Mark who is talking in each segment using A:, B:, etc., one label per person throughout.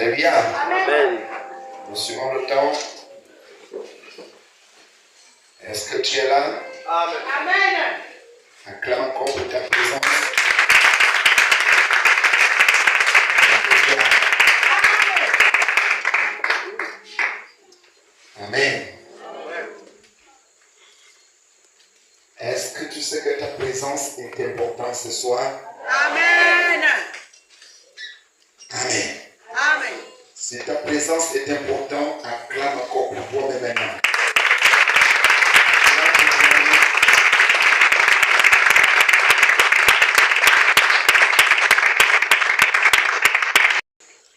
A: Alléluia.
B: Amen.
A: Nous suivons le temps. Est-ce que tu es là?
B: Amen.
C: Amen.
A: Acclame encore pour ta présence. Amen. Est-ce que tu sais que ta présence est importante ce soir?
C: Amen.
A: Amen.
C: Amen.
A: Si ta présence est importante, acclame encore pour toi maintenant.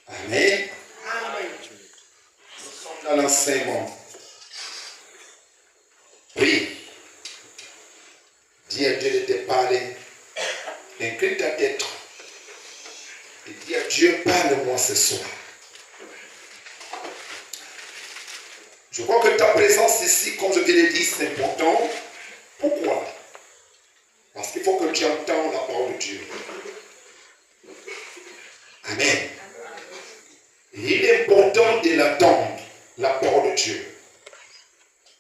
A: Amen.
C: Amen.
A: Nous sommes dans l'enseignement. Prie. Dis à Dieu de te parler. Incline ta tête. Et dis à Dieu, parle-moi ce soir. Je crois que ta présence ici, comme je te l'ai dit, c'est important. Pourquoi? Parce qu'il faut que tu entends la parole de Dieu. Amen. Et il est important de l'attendre, la parole de Dieu.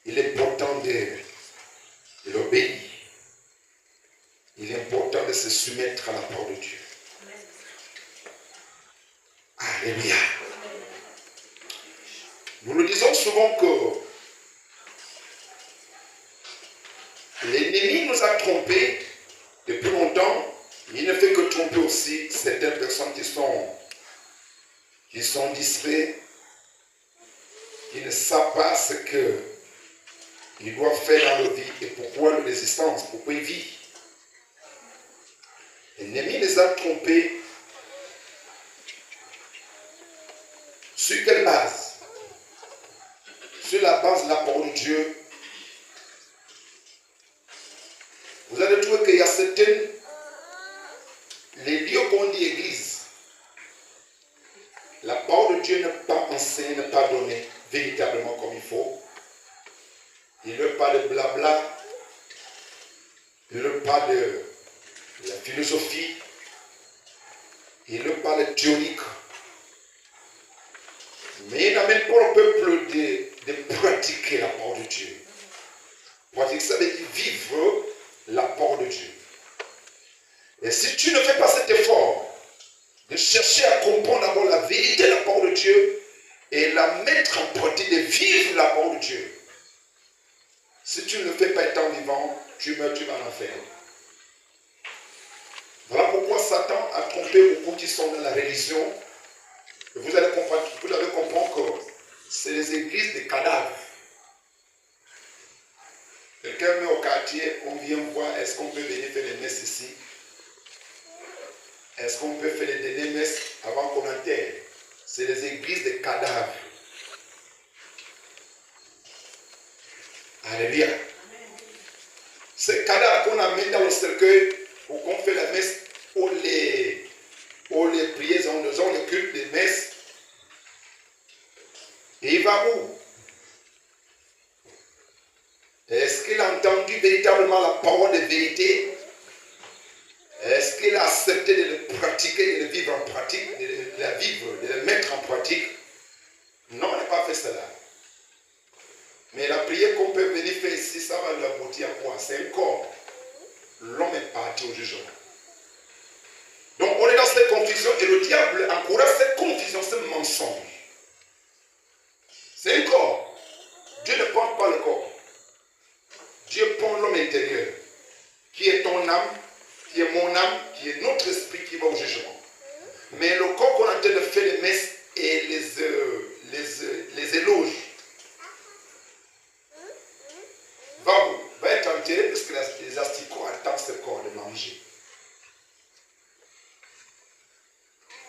A: Il est important de l'obéir. Il est important de se soumettre à la parole de Dieu. Alléluia. Nous nous disons souvent que l'ennemi nous a trompés depuis longtemps. Il ne fait que tromper aussi certaines personnes qui sont distraites, qui ne savent pas ce qu'ils doivent faire dans leur vie et pourquoi leur résistance, pourquoi ils vivent. L'ennemi les a trompés. Sur quelle base? Sur la base de la parole de Dieu. Vous allez trouver qu'il y a certaines, les lieux qu'on dit église, la parole de Dieu n'est pas enseignée, n'est pas donnée véritablement comme il faut. Il ne parle de blabla, il ne parle de la philosophie, il ne parle de théorique. Mais il n'amène pas le peuple de pratiquer la parole de Dieu. Pratiquer, ça veut dire vivre la parole de Dieu. Et si tu ne fais pas cet effort de chercher à comprendre d'abord la vérité de la parole de Dieu et la mettre en pratique, de vivre la parole de Dieu, si tu ne le fais pas étant vivant, tu meurs, tu vas en enfer. Voilà pourquoi Satan a trompé beaucoup qui sont dans la religion. Vous allez comprendre que c'est les églises des cadavres. Quelqu'un met au quartier, on vient voir, est-ce qu'on peut venir faire les messes ici? Est-ce qu'on peut faire les dernières messes avant qu'on enterre? C'est les églises des cadavres. Alléluia. Ces cadavres qu'on amène dans le cercueil pour qu'on fait la messe, pour les prières, on les cultes des messes. Et il va où? Est-ce qu'il a entendu véritablement la parole de vérité? Est-ce qu'il a accepté de le pratiquer, de le vivre en pratique, de la vivre, de le mettre en pratique? Non, on n'a pas fait cela. Mais la prière qu'on peut venir faire ici, ça va lui aboutir à quoi? C'est un corps. L'homme est parti au jugement. Donc on est dans cette confusion et le diable encourage cette confusion, ce mensonge. C'est un corps. Dieu ne prend pas le corps. Dieu prend l'homme intérieur, qui est ton âme, qui est mon âme, qui est notre esprit qui va au jugement. Mais le corps qu'on a en train de faire les messes et les éloges, va où? Va être enterré parce que les asticots attendent ce corps de manger.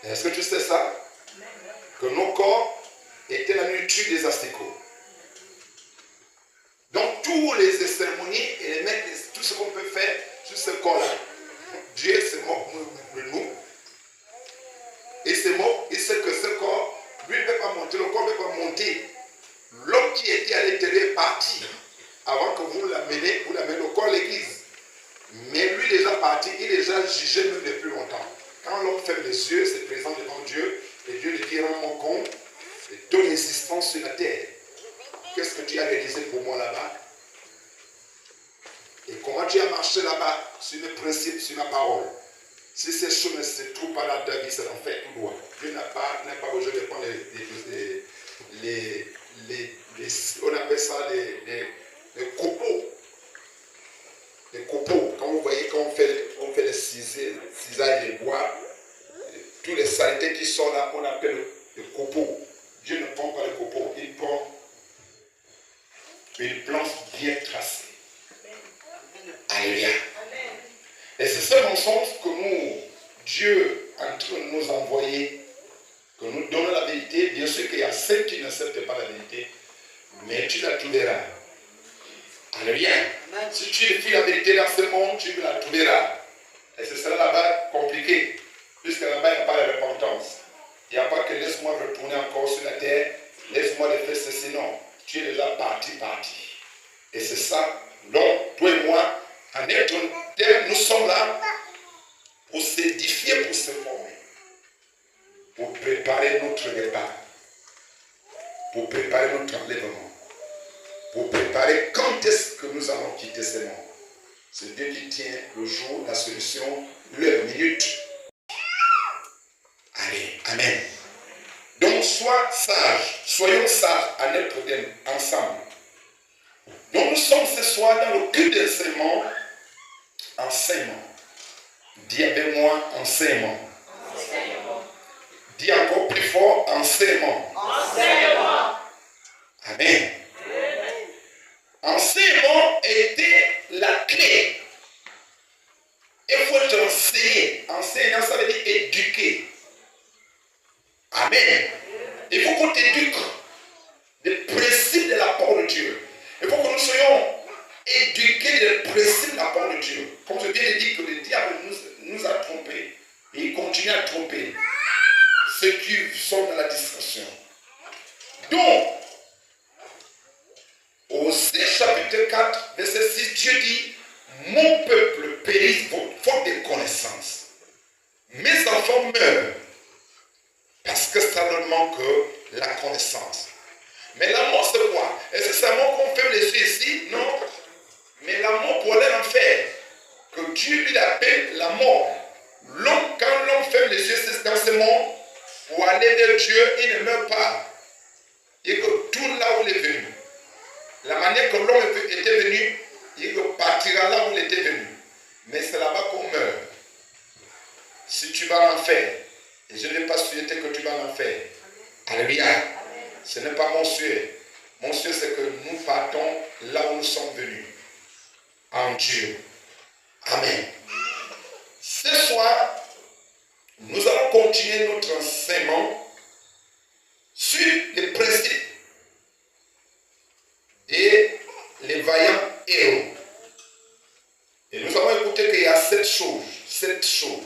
A: Est-ce que tu sais ça? Que nos corps étaient la nourriture des asticots. Donc, tous les cérémonies et les mecs, tout ce qu'on peut faire sur ce corps-là, Dieu se moque de nous. Et se moque, il sait que ce corps, lui ne peut pas monter, le corps ne peut pas monter. L'homme qui était à l'intérieur est parti avant que vous l'amenez au corps à l'église. Mais lui déjà parti, il est déjà jugé même depuis longtemps. Quand l'homme ferme les yeux, c'est présent devant Dieu, et Dieu lui dit, rends-moi compte. instant sur la terre. Qu'est-ce que tu as réalisé pour moi là-bas? Et comment tu as marché là-bas sur le principe, sur la parole? Si ces choses ne se trouvent pas dans ta vie, c'est en fait tout droit. Dieu n'a pas besoin de prendre on appelle ça les copeaux. Les copeaux, quand vous voyez quand on fait le cisaille de bois, tous les saletés qui sont là, on appelle le copeau. Dieu ne prend pas le copeau, il prend une planche bien tracée. Alléluia. Et c'est ce mensonge que Dieu est en train de nous envoyer, que nous donnons la vérité. Bien sûr qu'il y a ceux qui n'acceptent pas la vérité, mais tu la trouveras. Alléluia. Si tu fuis la vérité dans ce monde, tu la trouveras. Et ce sera là-bas compliqué, puisque là-bas, il n'y a pas de repentance. Il n'y a pas que laisse-moi retourner encore sur la terre, laisse-moi le faire ceci, non. Tu es déjà parti. Et c'est ça. Donc, toi et moi, en être tel, nous sommes là pour s'édifier, pour se former, pour préparer notre repas, pour préparer notre enlèvement, pour préparer quand est-ce que nous allons quitter ce monde. C'est Dieu qui tient le jour, la solution, l'heure, minute. Allez, amen. Donc, soyons sages à notre ensemble. Donc, nous sommes ce soir dans le culte d'enseignement. Dis avec moi, enseignement. Dis encore plus fort, enseignement. Amen. Enseignement était la clé. Il faut être enseigné. Enseignant, ça veut dire éduquer. Amen. Il faut qu'on t'éduque les principes de la parole de Dieu. Il faut que nous soyons éduqués des principes de la parole de Dieu. Comme je viens de dire que le diable nous a trompés. Et il continue à tromper ceux qui sont dans la distraction. Donc, au chapitre 4, verset 6, Dieu dit, mon peuple périt faute de connaissance. Mes enfants meurent parce que ça leur manque la connaissance. Mais l'amour, c'est quoi? Est-ce que c'est l'amour qu'on fait les yeux ici? Non. Mais l'amour pour aller en enfer, que Dieu lui appelle la mort. Quand l'homme ferme les yeux dans ce monde, pour aller vers Dieu, il ne meurt pas. Il retourne là où il est venu. La manière que l'homme était venu, il repartira là où il était venu. Mais c'est là-bas qu'on meurt. Si tu vas en enfer, et je ne vais pas souhaiter que tu vas en enfer. Alléluia. Ce n'est pas mon souhait. Mon souhait, c'est que nous partons là où nous sommes venus. En Dieu. Amen. Ce soir, nous allons continuer notre enseignement sur les principes et les vaillants héros. Et nous avons écouté qu'il y a 7 choses. 7 choses.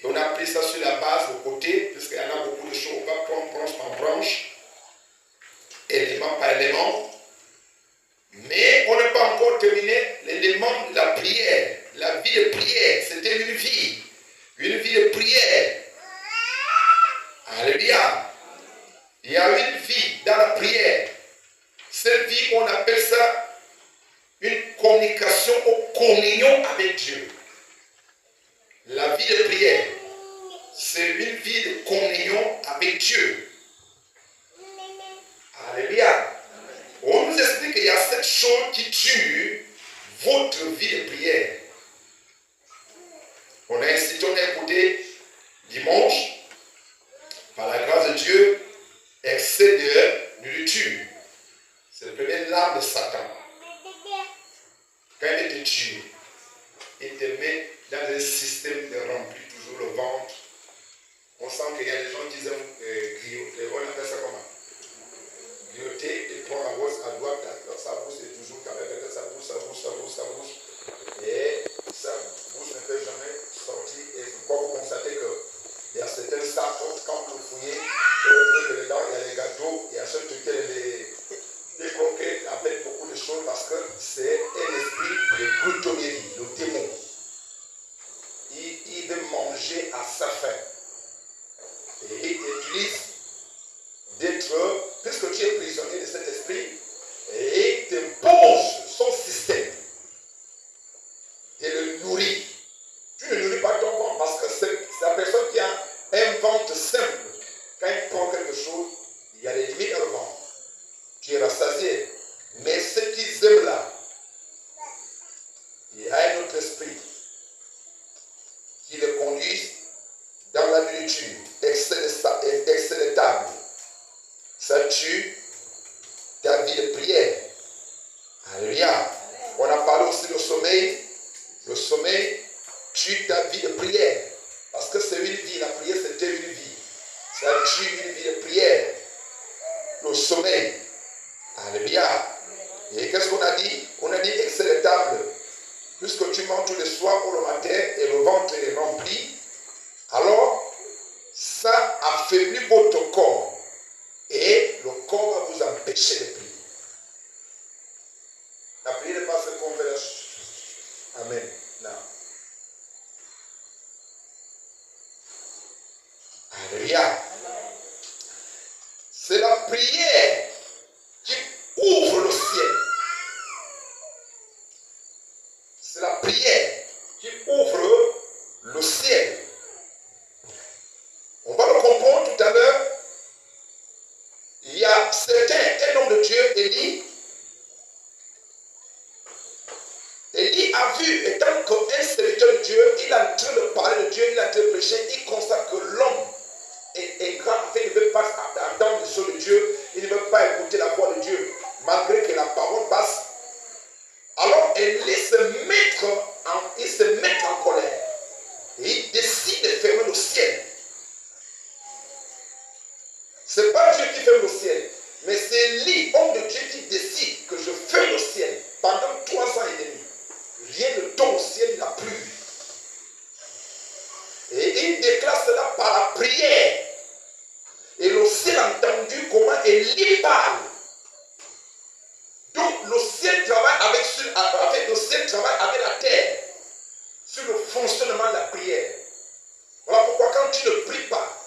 A: Et on a pris ça sur la base, au côté, parce qu'il y en a beaucoup de choses. On va prendre branche par branche, élément par élément. Mais on n'a pas encore terminé l'élément de la prière. La vie de prière, c'était une vie de prière. Alléluia. Il y a une vie dans la prière. Cette vie, on appelle ça une communication ou communion avec Dieu. La vie de prière, c'est une vie de communion avec Dieu. Alléluia. On nous explique qu'il y a 7 choses qui tuent votre vie de prière. On a écouté dimanche, par la grâce de Dieu, excès de nourriture. C'est le premier larme de Satan. Quand il te tue, il te met dans un système de remplir toujours le ventre. On sent qu'il y a des gens qui aiment grioter. On appelle ça comment? Grioter, il prend à gauche, à droite, sa bouche est toujours sa bouche. Et sa bouche ne peut jamais sortir nourriture, excès de table, ça tue ta vie de prière. Alléluia. On a parlé aussi du sommeil. Le sommeil tue ta vie de prière. Parce que c'est une vie. La prière, c'était une vie. Ça tue une vie de prière. Le sommeil. Alléluia. Et qu'est-ce qu'on a dit? On a dit excès de table. Puisque tu manges tous les soirs pour le matin et le ventre est rempli, alors ça affaiblit votre corps. Et le corps va vous empêcher de prier. La prière n'est pas ce qu'on fait. Amen. Non. Alléluia. C'est la prière qui ouvre le ciel. C'est la prière qui ouvre le ciel. On va le comprendre tout à l'heure. Il y a un homme de Dieu, Élie. Élie a vu, étant qu'un serviteur de Dieu, il est en train de parler de Dieu, il est en train de prêcher, il constate que l'homme est grand, il ne veut pas attendre le son de Dieu, il ne veut pas écouter la voix de Dieu, malgré que la parole passe. Alors Élie se met en colère. Et il décide de fermer le ciel. Ce n'est pas Dieu qui ferme le ciel, mais c'est Élie, homme de Dieu, qui décide que je ferme le ciel pendant 3 ans et demi. Rien ne tombe au ciel, il n'a plu. Et il déclare cela par la prière. Et le ciel a entendu comment Élie parle. Donc le ciel travaille avec la terre sur le fonctionnement de la prière. Voilà pourquoi quand tu ne pries pas,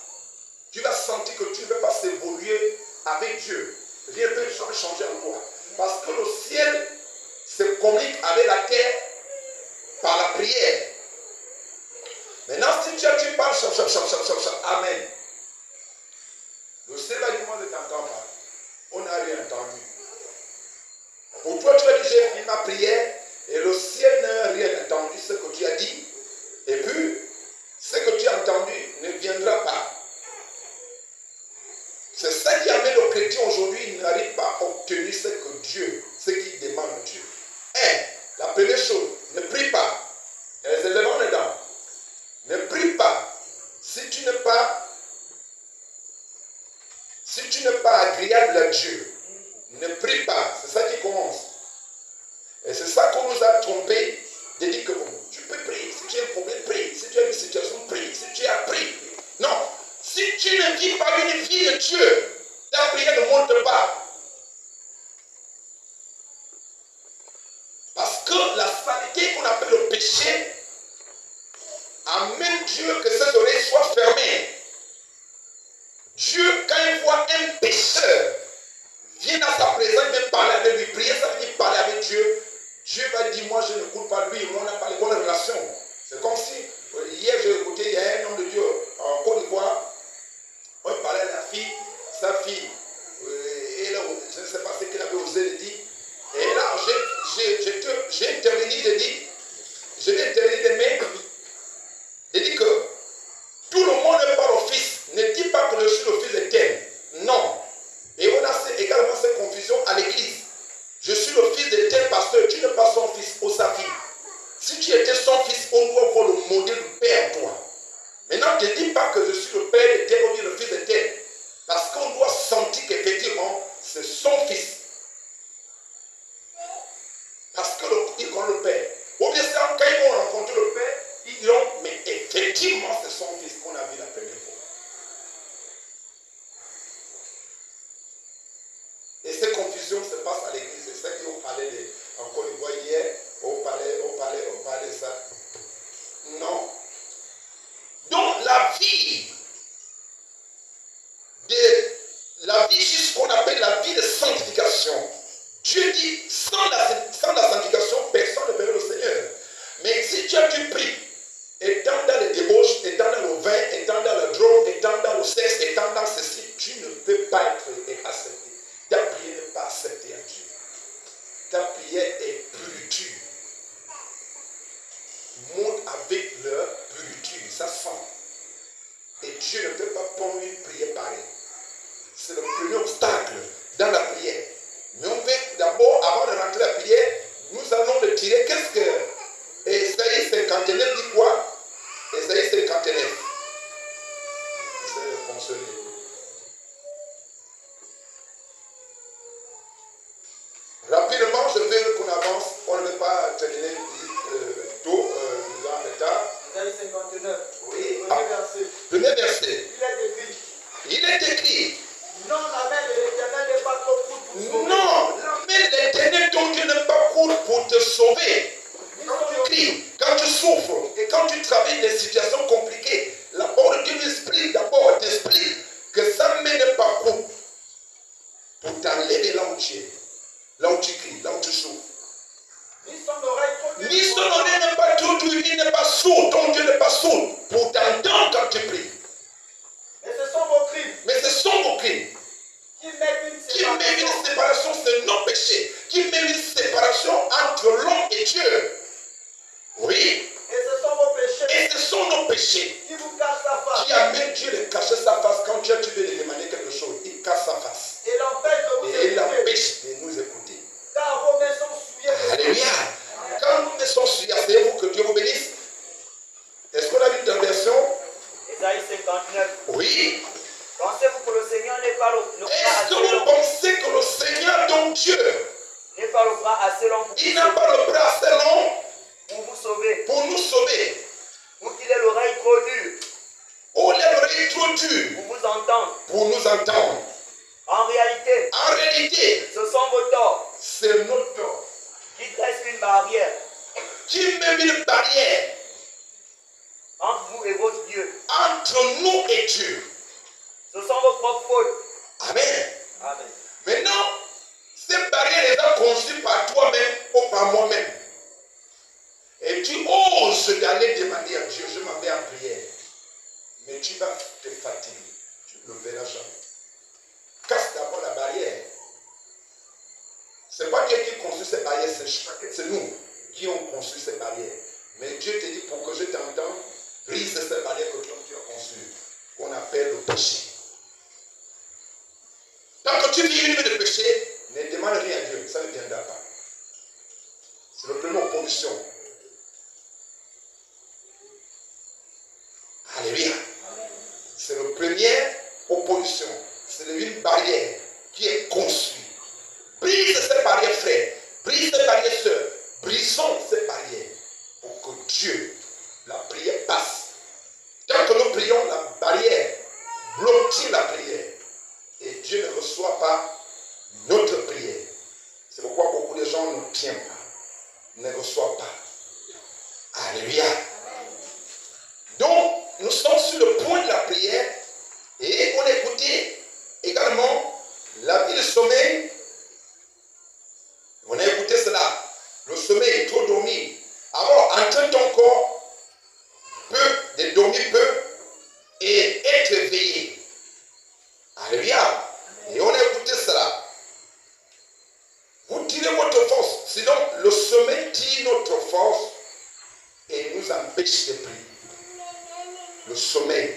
A: tu vas sentir que tu ne veux pas s'évoluer avec Dieu. Rien ne peut changer en toi. Parce que le ciel se communique avec la terre par la prière. Maintenant, si tu parles, amen. Le ciel va dire, moi je ne t'entends pas. On n'a rien entendu. Pour toi, tu as dit, j'ai fini ma prière et le ciel n'a rien entendu ce que tu as dit. Et puis, ce que tu as entendu ne viendra pas. C'est ça qui amène le chrétien aujourd'hui, il n'arrive pas à obtenir ce qu'il demande de Dieu. La première chose, ne prie pas. Il y a les éléments dedans. Ne prie pas. Si tu n'es pas agréable à Dieu, ne prie pas. C'est ça qui commence. Et c'est ça qu'on nous a trompé de dire que tu peux prier. Si tu as un problème, prie. Si tu as une situation, prie. Si tu as pris. Non. Si tu ne vis pas une vie de Dieu, ta prière ne monte pas. Parce que la saleté qu'on appelle le péché amène Dieu que ses oreilles soient fermées. Dieu, quand il voit un pécheur, vient à sa présence, il veut parler avec lui. Prier, ça veut dire parler avec Dieu. Dieu va dire, moi je n'écoute pas lui, on n'a pas les bonnes relations. C'est comme si, hier j'ai écouté, il y a un homme de Dieu en Côte d'Ivoire, on parlait à la fille, sa fille, et là, je ne sais pas ce qu'elle avait osé dire. Et là, j'ai intervenu, je l'ai intervenu de même. J'ai dit que tout le monde n'est pas le fils. Ne dis pas que je suis le fils de tel. Non. Et on a également cette confusion à l'église. Je suis le fils de tel pasteur, tu n'es pas son fils ou sa fille. Si tu étais son fils, on doit voir le modèle du père en toi. Maintenant, ne dis pas que je suis le père de tel ou bien le fils de tel. Parce qu'on doit sentir qu'effectivement, c'est son fils. Parce qu'ils ont le père. Ou bien quand ils vont rencontrer le père, ils diront, mais effectivement, c'est son fils qu'on a vu la première fois. Et cette confusion se passe à l'église. C'est ça qu'on parlait en Côte d'Ivoire hier. On parlait de ça. Non. Donc la vie, c'est ce qu'on appelle la vie de sanctification. Dieu dit, sans la sanctification, personne ne verra le Seigneur. Mais si tu as du prix, étant dans les débauches, étant dans le vin, étant dans la drogue, étant dans le sexe, étant dans ceci, tu ne peux pas être accepté. Ta prière n'est pas acceptée à Dieu. Ta prière est Dieu ne peut pas prendre une prière pareille. C'est le premier obstacle dans la prière. Mais on veut d'abord, avant de rentrer la prière, nous allons le tirer. Qu'est-ce que Ésaïe 59 dit quoi? Ésaïe 59. C'est le consoler. Rapidement, je veux qu'on avance. On ne veut pas terminer tôt, en retard.
B: Ésaïe 59.
A: Oui.
B: Premier verset.
A: Premier verset.
B: Il est écrit.
A: Il est écrit.
B: Non, la main de l'Éternel n'est pas trop courte pour sauver.
A: Non, mais l'Éternel, ton Dieu, n'est pas court pour te sauver. Quand tu cries, quand tu souffres et quand tu travailles des situations compliquées, la parole de Dieu m'explique d'abord, t'explique que sa main n'est pas courte pour t'enlever là où tu es, là où tu cries, là où tu souffres.
B: Ni son oreille trop dure.
A: Ni son oreille n'est pas trop dure, il n'est pas sourd, ton Dieu n'est pas sourd pour t'entendre quand tu pries.
B: Mais ce sont vos crimes
A: Mais ce sont vos crimes
B: qui mettent une
A: qui met
B: séparation.
A: une séparation, c'est nos péchés, qui met une séparation entre l'homme et Dieu. Oui,
B: Et ce sont vos péchés
A: et ce sont nos péchés
B: qui vous cachent sa face.
A: qui amènent Dieu de cacher sa face quand tu veux lui demander quelque chose. Il cache sa face.
B: Et l'empêche de vous
A: Et il
B: écouter.
A: empêche de nous écouter.
B: Car vos mains sont souillées de sang.
A: Alléluia. Quand nous mettons sur asseyez-vous, que Dieu vous bénisse. Est-ce qu'on a vu une version?
D: Ésaïe 59.
A: Oui.
D: Pensez-vous que le Seigneur n'est pas le bras
A: Est-ce
D: assez
A: que vous
D: long?
A: pensez que le Seigneur, ton Dieu,
D: N'est pas le bras assez long
A: il n'a pas le bras assez long
D: pour vous sauver?
A: pour nous sauver?
D: Ou qu'il ait l'oreille trop dure
A: Ou l'oreille trop dure
D: pour vous entendre?
A: pour nous entendre?
D: En réalité,
A: En réalité,
D: ce sont vos torts
A: c'est notre tort
D: qui dressent une barrière
A: qui met une barrière
D: entre vous et votre Dieu.
A: entre nous et Dieu.
D: Ce sont vos propres fautes.
A: Amen.
D: Amen.
A: Maintenant, cette barrière est conçue par toi-même ou par moi-même. Et tu oses d'aller demander à Dieu, je m'en vais en prière. Mais tu vas te fatiguer. Tu ne le verras jamais. Casse d'abord la barrière. Ce n'est pas Dieu qui construit cette barrière, c'est nous qui avons construit cette barrière. Mais Dieu te dit, pour que je t'entende, brise cette barrière que tu as construite, qu'on appelle le péché. Tant que tu vis une vie de péché, ne demande rien à Dieu, ça ne viendra pas. C'est le premier opposition. Alléluia. C'est le premier opposition. C'est une barrière qui est construite. Brise cette barrière, frère. Brise cette barrière, sœur. Brisons cette barrière pour que Dieu, la prière passe. Tant que nous prions, la barrière bloque la prière. Et Dieu ne reçoit pas notre prière. C'est pourquoi beaucoup de gens ne tiennent pas, ne reçoivent pas. Alléluia. Donc, nous sommes sur le point de la prière et on écoutait également la vie de sommeil. On a écouté cela. Le sommeil est trop dormi. Alors, entraîne ton corps peu, de dormir peu et être éveillé. Alléluia. Et on a écouté cela. Vous tirez votre force. Sinon, le sommeil tire notre force et nous empêche de prier. Le sommeil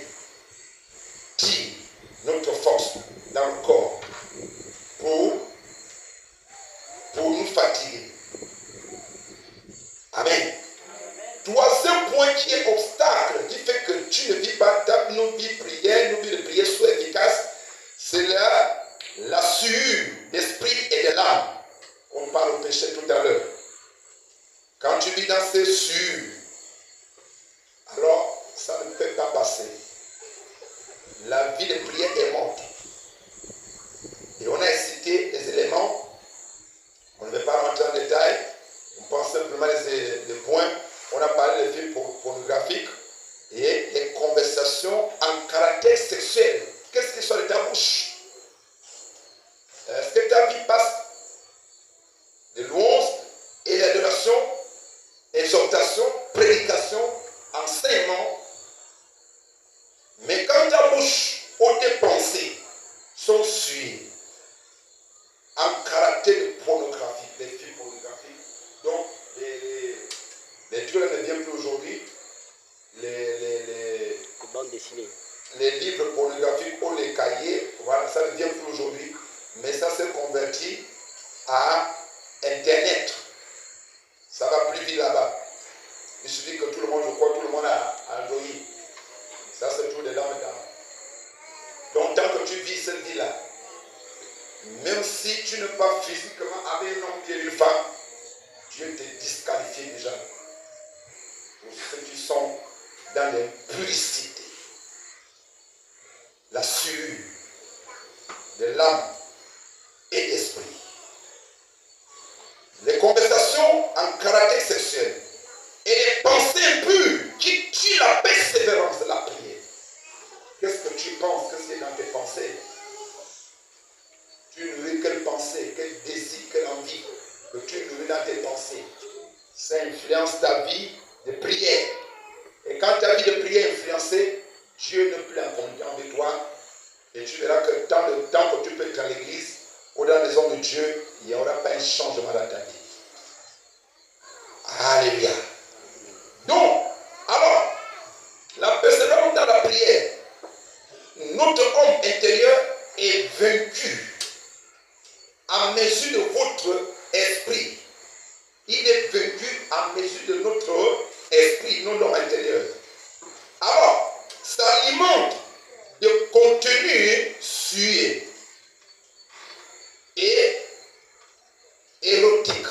A: tire notre force dans le corps pour nous fatiguer. Amen. Troisième point qui est obstacle, qui fait que tu ne vis pas nos vies de prière soit efficace, c'est la sueur d'esprit et de l'âme. On parle au péché tout à l'heure. Quand tu vis dans ces sueurs, alors ça ne peut pas passer. La vie de prière est morte. Et on a cité les éléments. On ne va pas rentrer en détail. On pense simplement les points. On a parlé des films pornographiques et les conversations en caractère sexuel. Qu'est-ce qui sort de ta bouche? Est-ce que ta vie passe de louange et d'adoration, exhortation, prédication, enseignement? Mais quand ta bouche ou tes pensées sont suivies en caractère de pornographie, les films pornographiques, donc les trucs ne viennent plus aujourd'hui, les
D: bandes dessinées.
A: les livres pornographiques ou les cahiers, voilà, ça ne vient plus aujourd'hui, mais ça s'est converti à Internet. Ça va plus vite là-bas. Il suffit que tout le monde, je crois, tout le monde a Android. Ça, c'est tout dedans maintenant. Donc, tant que tu vis cette vie-là, même si tu n'es pas physiquement avec un homme et une femme, Dieu te disqualifie déjà. Pour ceux qui sont dans l'impuricité, la sueur de l'âme et l'esprit. Les conversations en caractère sexuel et les pensées impures qui tuent la persévérance de la prière. Qu'est-ce que tu penses que c'est dans tes pensées? Tu nourris quelle pensée, quel désir, quelle envie que tu nourris dans tes pensées. Ça influence ta vie de prière. Et quand ta vie de prière est influencée, Dieu n'est plus en communion avec toi. Et tu verras que tant de temps que tu peux être dans l'église ou dans les hommes de Dieu, il n'y aura pas un changement dans ta vie. Alléluia. Donc, alors, la persévérance dans la prière, notre homme intérieur est vaincu à mesure de votre esprit. Il est vaincu à mesure de notre esprit, non l'homme intérieur. Alors, ça alimente de contenu sué et érotique.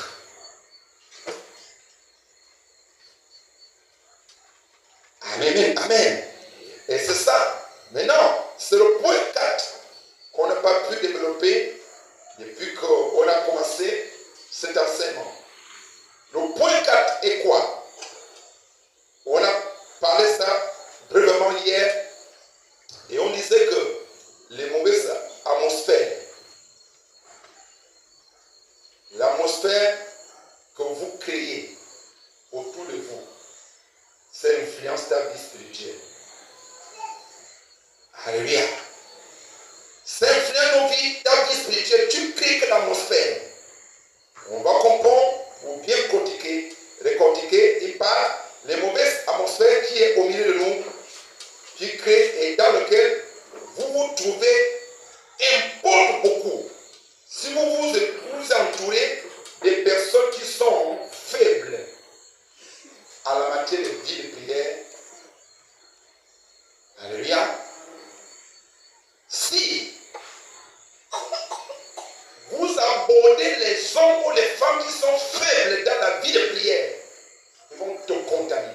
A: Amen, amen. Et c'est ça. Maintenant, c'est le point 4 qu'on n'a pas pu développer depuis qu'on a commencé cet enseignement. Le point 4 est quoi? On a parlé ça brièvement hier et on disait que les mauvaises atmosphères, l'atmosphère que vous créez autour de vous, ça influence ta vie spirituelle. Alléluia. Ça influence nos vies, ta vie spirituelle. Tu crées que l'atmosphère. On va comprendre ou bien récortiquer et par les mauvaises atmosphères qui est au milieu de nous, qui crée et dans lequel vous vous trouvez importe beaucoup. Si vous vous entourez des personnes qui sont faibles à la matière de vie de prière, alléluia. Si vous abordez les hommes ou les femmes qui sont faibles dans la vie de prière, ils vont te contaminer.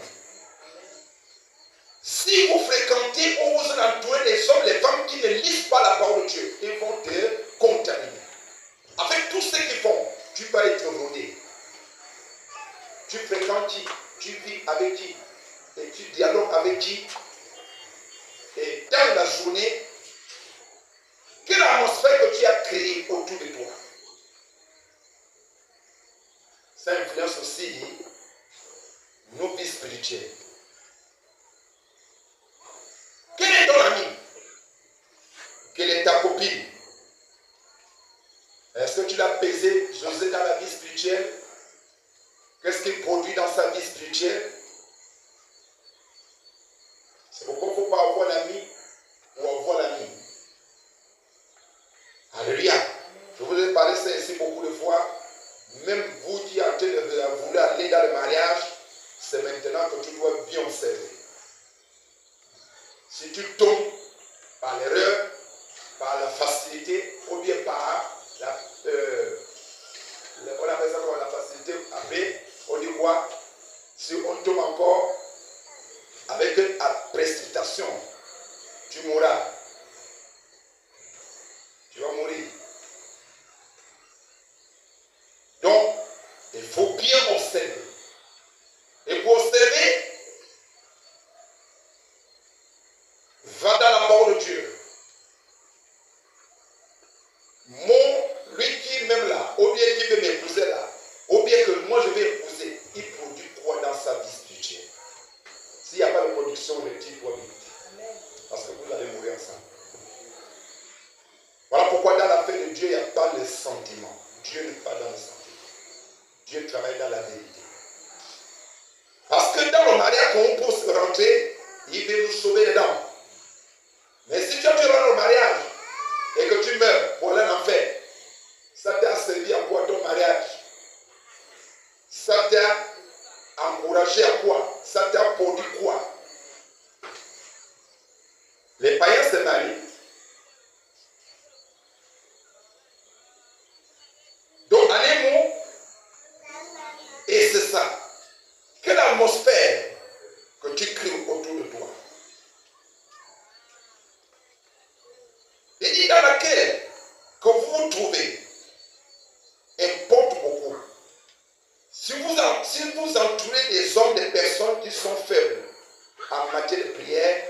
A: Si vous fréquentez ou vous entourez les hommes, les femmes qui ne lisent pas la parole de Dieu, ils vont te contaminer. Avec tout ce qu'ils font, tu vas être rodé. Tu fréquentes qui? Tu vis avec qui? Et tu dialogues avec qui? Et dans la journée, quelle atmosphère que tu as créée autour de toi? Ça influence aussi nos vies spirituelles. Quel est ton ami? Quelle est ta copine? Est-ce que tu l'as pesé, José, dans la vie spirituelle? Qu'est-ce qu'il produit dans sa vie spirituelle? C'est pourquoi il ne faut pas avoir l'ami ou avoir l'ami. Alléluia. Je vous ai parlé ça ici beaucoup de fois. Même vous qui êtes en train de vouloir aller dans le mariage, c'est maintenant que tu dois bien observer. Si tu tombes par l'erreur, par la facilité, ou bien par la, on appelle ça comme la facilité AB, on dit quoi? Si on tombe encore avec une précipitation, tu mourras. Tu vas mourir. Donc, il faut bien observer. Et pour observer, va dans la parole de Dieu. Lui qui m'aime là, ou bien qui veut m'épouser là, ou bien que moi je vais épouser, il produit quoi dans sa vie spirituelle? S'il n'y a pas de production, le type doit vivre. Parce que vous allez mourir ensemble. Voilà pourquoi dans la paix de Dieu, il n'y a pas de sentiments. Dieu n'est pas dans le sentiment. Dieu travaille dans la vérité. Parce que dans le mariage, quand on peut se rentrer, il veut nous sauver dedans. les païens se marient. Donc, en un mot, et c'est ça. Quelle atmosphère que tu crées autour de toi. Il dit dans laquelle que vous vous trouvez importe beaucoup. Si vous entourez des hommes, des personnes qui sont faibles en matière de prière,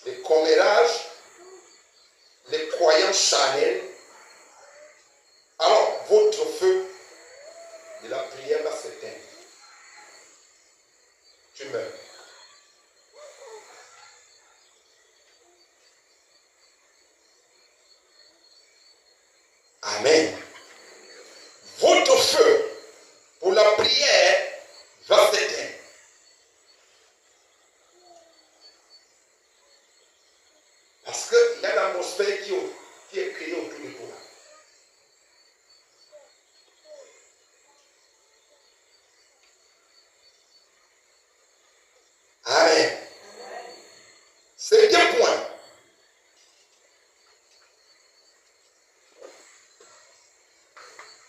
A: les commérages, les croyants charnels, alors votre feu de la prière va s'éteindre. Tu meurs. Amen. Votre feu pour la prière va s'éteindre. Parce qu'il y a l'atmosphère qui est créée autour de toi. Amen. C'est deux points.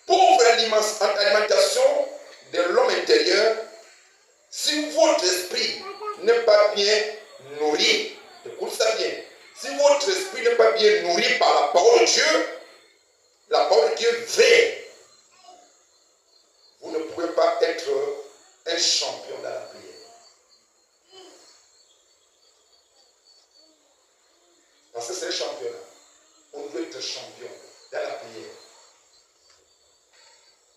A: Pauvre alimentation de l'homme intérieur, si votre esprit n'est pas bien nourri, écoute ça bien, si votre esprit n'est pas bien nourri par la parole de Dieu, la parole de Dieu vraie, vous ne pouvez pas être un champion dans la prière. Parce que c'est un championnat. On veut être champion dans la prière.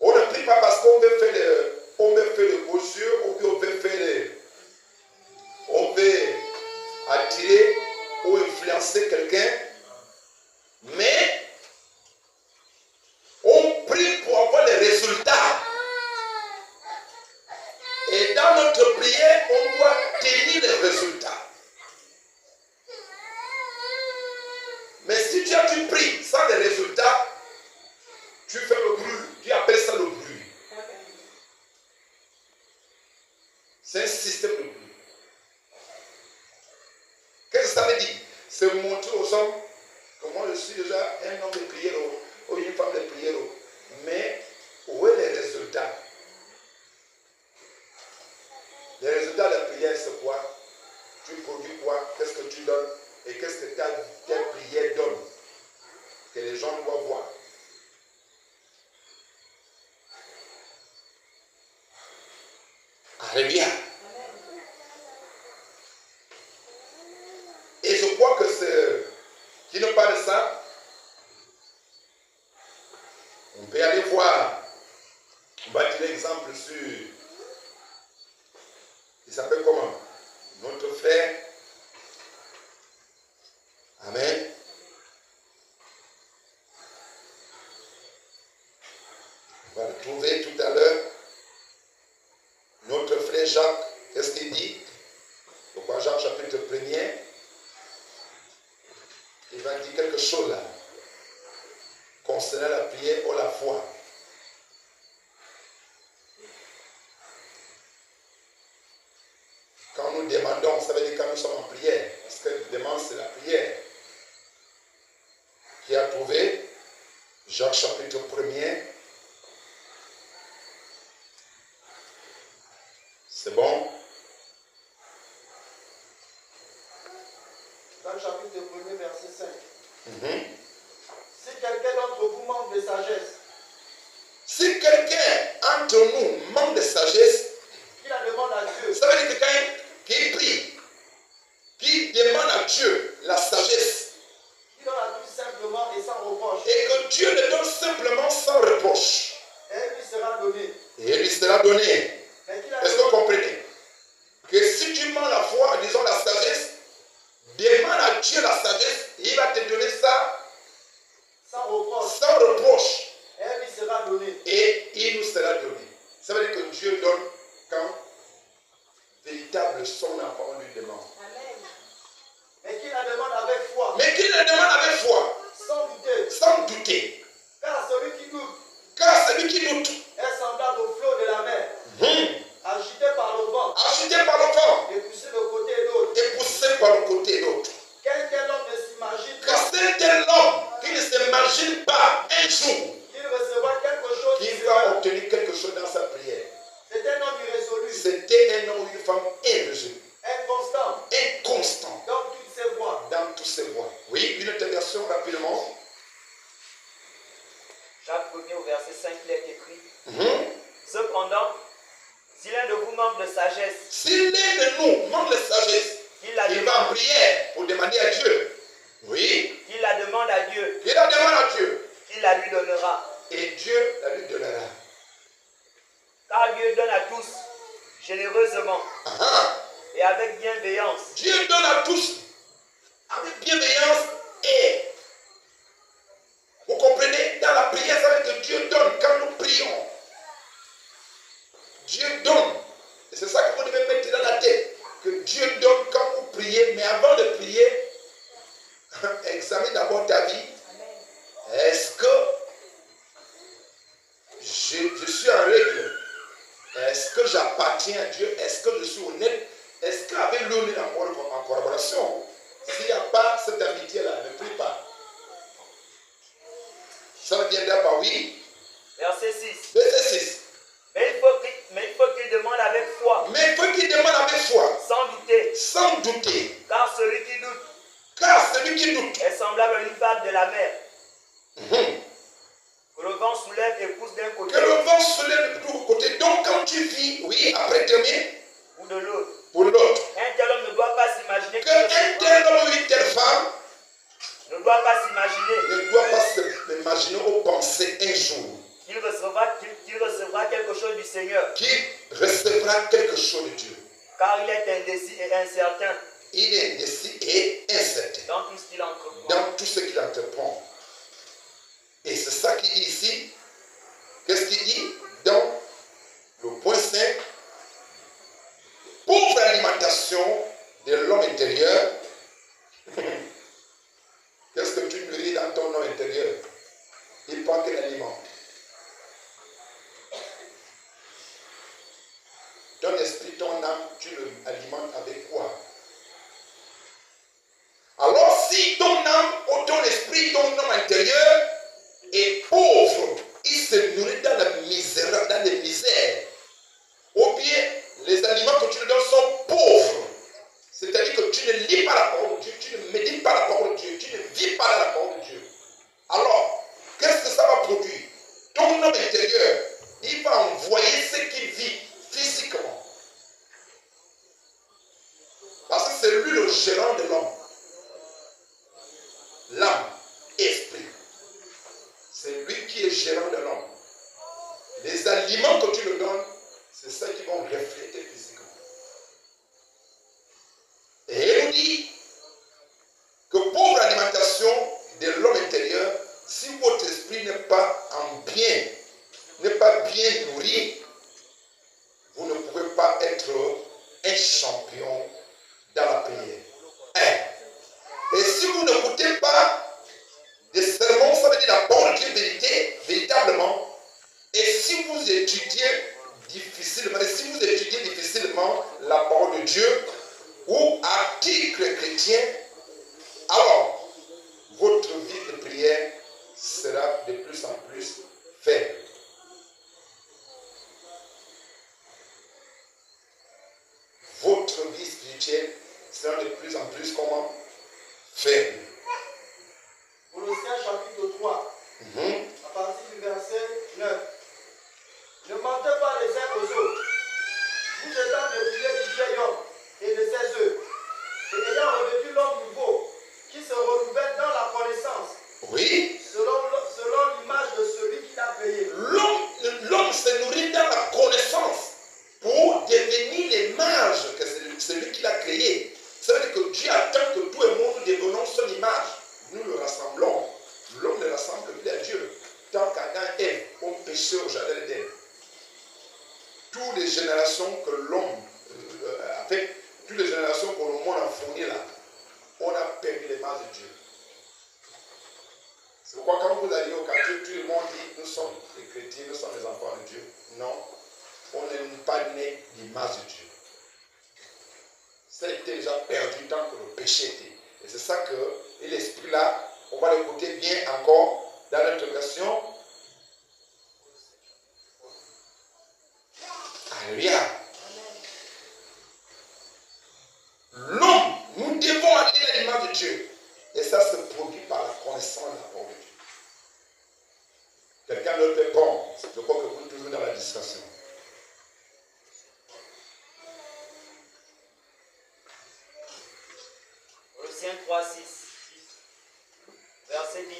A: On ne prie pas parce qu'on veut faire le beaux yeux, ou bien on veut attirer ou influencer quelqu'un, mais on prie pour avoir les résultats. Et dans notre prière, on doit tenir les résultats. Mais si tu pries sans des résultats, tu fais le bruit. Tu appelles ça le bruit. C'est un système de bruit. Qu'est-ce que ça veut dire? C'est montrer aux hommes que moi je suis déjà un homme de prière ou une femme de prière. Mais où est les résultats? Les résultats de la prière, c'est quoi? Tu produis quoi? Qu'est-ce que tu donnes? Et qu'est-ce que ta prière donne? Que les gens doivent voir. Alléluia. Et je crois que c'est qui nous parle de ça, on peut aller voir. On va tirer l'exemple sur. Il s'appelle comment? Notre frère. Amen. On va le trouver tout à l'heure. Notre frère Jacques, qu'est-ce qu'il dit? Pourquoi Jacques chapitre 1er, il va dire quelque chose là, concernant la prière ou la foi. Quand nous demandons, ça veut dire quand nous sommes en prière, parce que nous demandons c'est la prière. Qui a trouvé? Jacques chapitre 1er. C'est bon?
B: Dans le chapitre 1er, verset 5. Si quelqu'un d'entre vous manque de sagesse,
A: si quelqu'un entre nous manque de sagesse,
B: qu'il la demande à Dieu,
A: ça veut dire que quelqu'un qui prie, qui demande à Dieu la sagesse,
B: qui donne à tout simplement et sans reproche,
A: et que Dieu le donne simplement sans reproche,
B: et elle lui sera donnée.
A: et il lui sera donné.
B: Mais qu'il la
A: Est-ce que vous
B: demande,
A: comprenez? Que si tu mens la foi en disant la sagesse, demande à Dieu la sagesse, et il va te donner ça
B: sans reproche,
A: sans reproche,
B: et elle lui sera donnée.
A: et il nous sera donné. Ça veut dire que Dieu donne quand véritable son enfant lui demande.
B: Mais qu'il la demande avec foi,
A: Mais qu'il le demande avec foi,
B: sans douter,
A: sans douter.
B: car celui qui doute
A: Car celui qui doute
B: est semblable au flot de la mer,
A: côté et l'autre.
B: Quel tel homme ne s'imagine
A: Que
B: pas
A: c'est tel homme qui ne s'imagine pas un jour
B: qu'il recevra quelque chose du
A: qu'il
B: Seigneur.
A: va obtenir quelque chose dans sa prière.
B: C'est un homme irrésolu,
A: C'était un homme ou une femme irrésolue,
B: inconstant
A: inconstant
B: dans toutes ses voies.
A: dans toutes ses voies. Oui, une autre version rapidement.
D: Jacques 1er au verset 5, il est écrit.
A: Mhm.
D: Cependant, si l'un de vous manque de sagesse,
A: Si l'un de nous manque de sagesse,
D: il la
A: il va en
D: demande,
A: prière pour demander à Dieu. Oui,
D: il la demande à Dieu,
A: il la demande à Dieu.
D: il la lui donnera.
A: Et Dieu la lui donnera.
D: Car Dieu donne à tous, généreusement
A: Ah,
D: et avec bienveillance.
A: Dieu donne à tous avec bienveillance et vous comprenez, dans la prière, ça veut dire que Dieu donne quand nous prions. Dieu donne. Et c'est ça que vous devez mettre dans la tête. Que Dieu donne quand vous priez. Mais avant de prier, examine d'abord ta vie. Est-ce que je suis en règle? Est-ce que j'appartiens à Dieu? Est-ce que je suis honnête? Est-ce qu'avec lui, on est en collaboration? S'il n'y a pas cette amitié-là, ne prie pas. Ça viendra par oui.
D: Verset 6.
A: Verset 6.
D: Mais il faut qu'il demande avec foi,
A: Mais il faut qu'il demande avec foi,
D: sans douter.
A: sans douter.
D: Car celui qui doute
A: Car celui qui doute,
D: est semblable à une vague de la mer,
A: mhm,
D: que le vent soulève et pousse d'un côté
A: que le vent se lève de tous côtés. Donc quand tu vis, oui, après terminer,
D: ou de l'autre.
A: pour l'autre,
D: Un tel homme ne doit pas s'imaginer qu'il
A: qu'un
D: recevra-
A: tel homme ou une telle femme
D: ne doit pas s'imaginer
A: ne doit pas s'imaginer ou penser un jour
D: qu'il recevra quelque chose du Seigneur,
A: qu'il recevra quelque chose de Dieu.
D: car il est indécis et incertain
A: Il est indécis et incertain
D: dans tout ce qu'il entreprend.
A: dans tout ce qu'il entreprend. Et c'est ça qu'il dit ici. Qu'est-ce qu'il dit dans le point 5? Pauvre alimentation de l'homme intérieur. Qu'est-ce que tu nourris dans ton homme intérieur? Il prend quel aliment? Ton esprit, ton âme, tu l'alimentes avec quoi? Alors si ton âme ou ton esprit, ton homme intérieur est pauvre, il se nourrit dans la misère, dans les misères, ou bien les aliments que tu lui donnes sont pauvres, c'est-à-dire que tu ne lis pas la parole de Dieu, tu ne médites pas la parole de Dieu, tu ne vis pas la parole de Dieu. Alors, qu'est-ce que ça va produire? Ton homme intérieur, il va envoyer ce qu'il vit physiquement. Parce que c'est lui le gérant de l'homme. L'âme, esprit. C'est lui qui est gérant de l'homme. Les aliments que tu lui donnes, c'est ça qui vont refléter physiquement. Et il dit que pauvre alimentation de l'homme intérieur, si votre esprit n'est pas en bien, n'est pas bien nourri, vous ne pouvez pas être un champion dans la prière. Et si vous n'écoutez pas des sermons, ça veut dire la parole de Dieu vérité, véritablement. Et si vous étudiez difficilement, la parole de Dieu, ou article chrétien, alors votre vie de prière sera de plus en plus faible. Votre vie spirituelle sera de plus en plus comment? Faible.
B: Colossiens chapitre 3, à partir du verset 9. Ne mentez pas les uns aux autres, vous étant dépliés du vieil homme et de ses œuvres, et ayant revêtu l'homme nouveau, qui se renouvelle dans la connaissance,
A: Oui.
B: selon l'image de celui qui l'a créé.
A: L'homme se nourrit dans la connaissance pour devenir l'image que c'est celui qui l'a créé. Ça veut dire que Dieu attend que tout le monde devenons son image. Nous le rassemblons. L'homme ne rassemble plus à Dieu. Tant qu'Adam et Ève ont péché au jardin d'Éden. Toutes les générations que l'homme, toutes les générations que le monde a fournies là, on a perdu l'image de Dieu. C'est pourquoi quand vous allez au quartier, tout le monde dit nous sommes les chrétiens, nous sommes les enfants de Dieu. Non, on n'est pas né l'image de Dieu. Ça a été déjà perdu tant que le péché était. Et c'est ça que, et l'esprit là, on va l'écouter bien encore dans notre version. Alléluia. L'homme, nous devons aller à l'image de Dieu. Et ça se produit par la connaissance de la parole de Dieu. Quelqu'un d'autre est bon. Je crois que vous êtes toujours dans la distraction.
D: Colossiens 3, 6. Verset 10.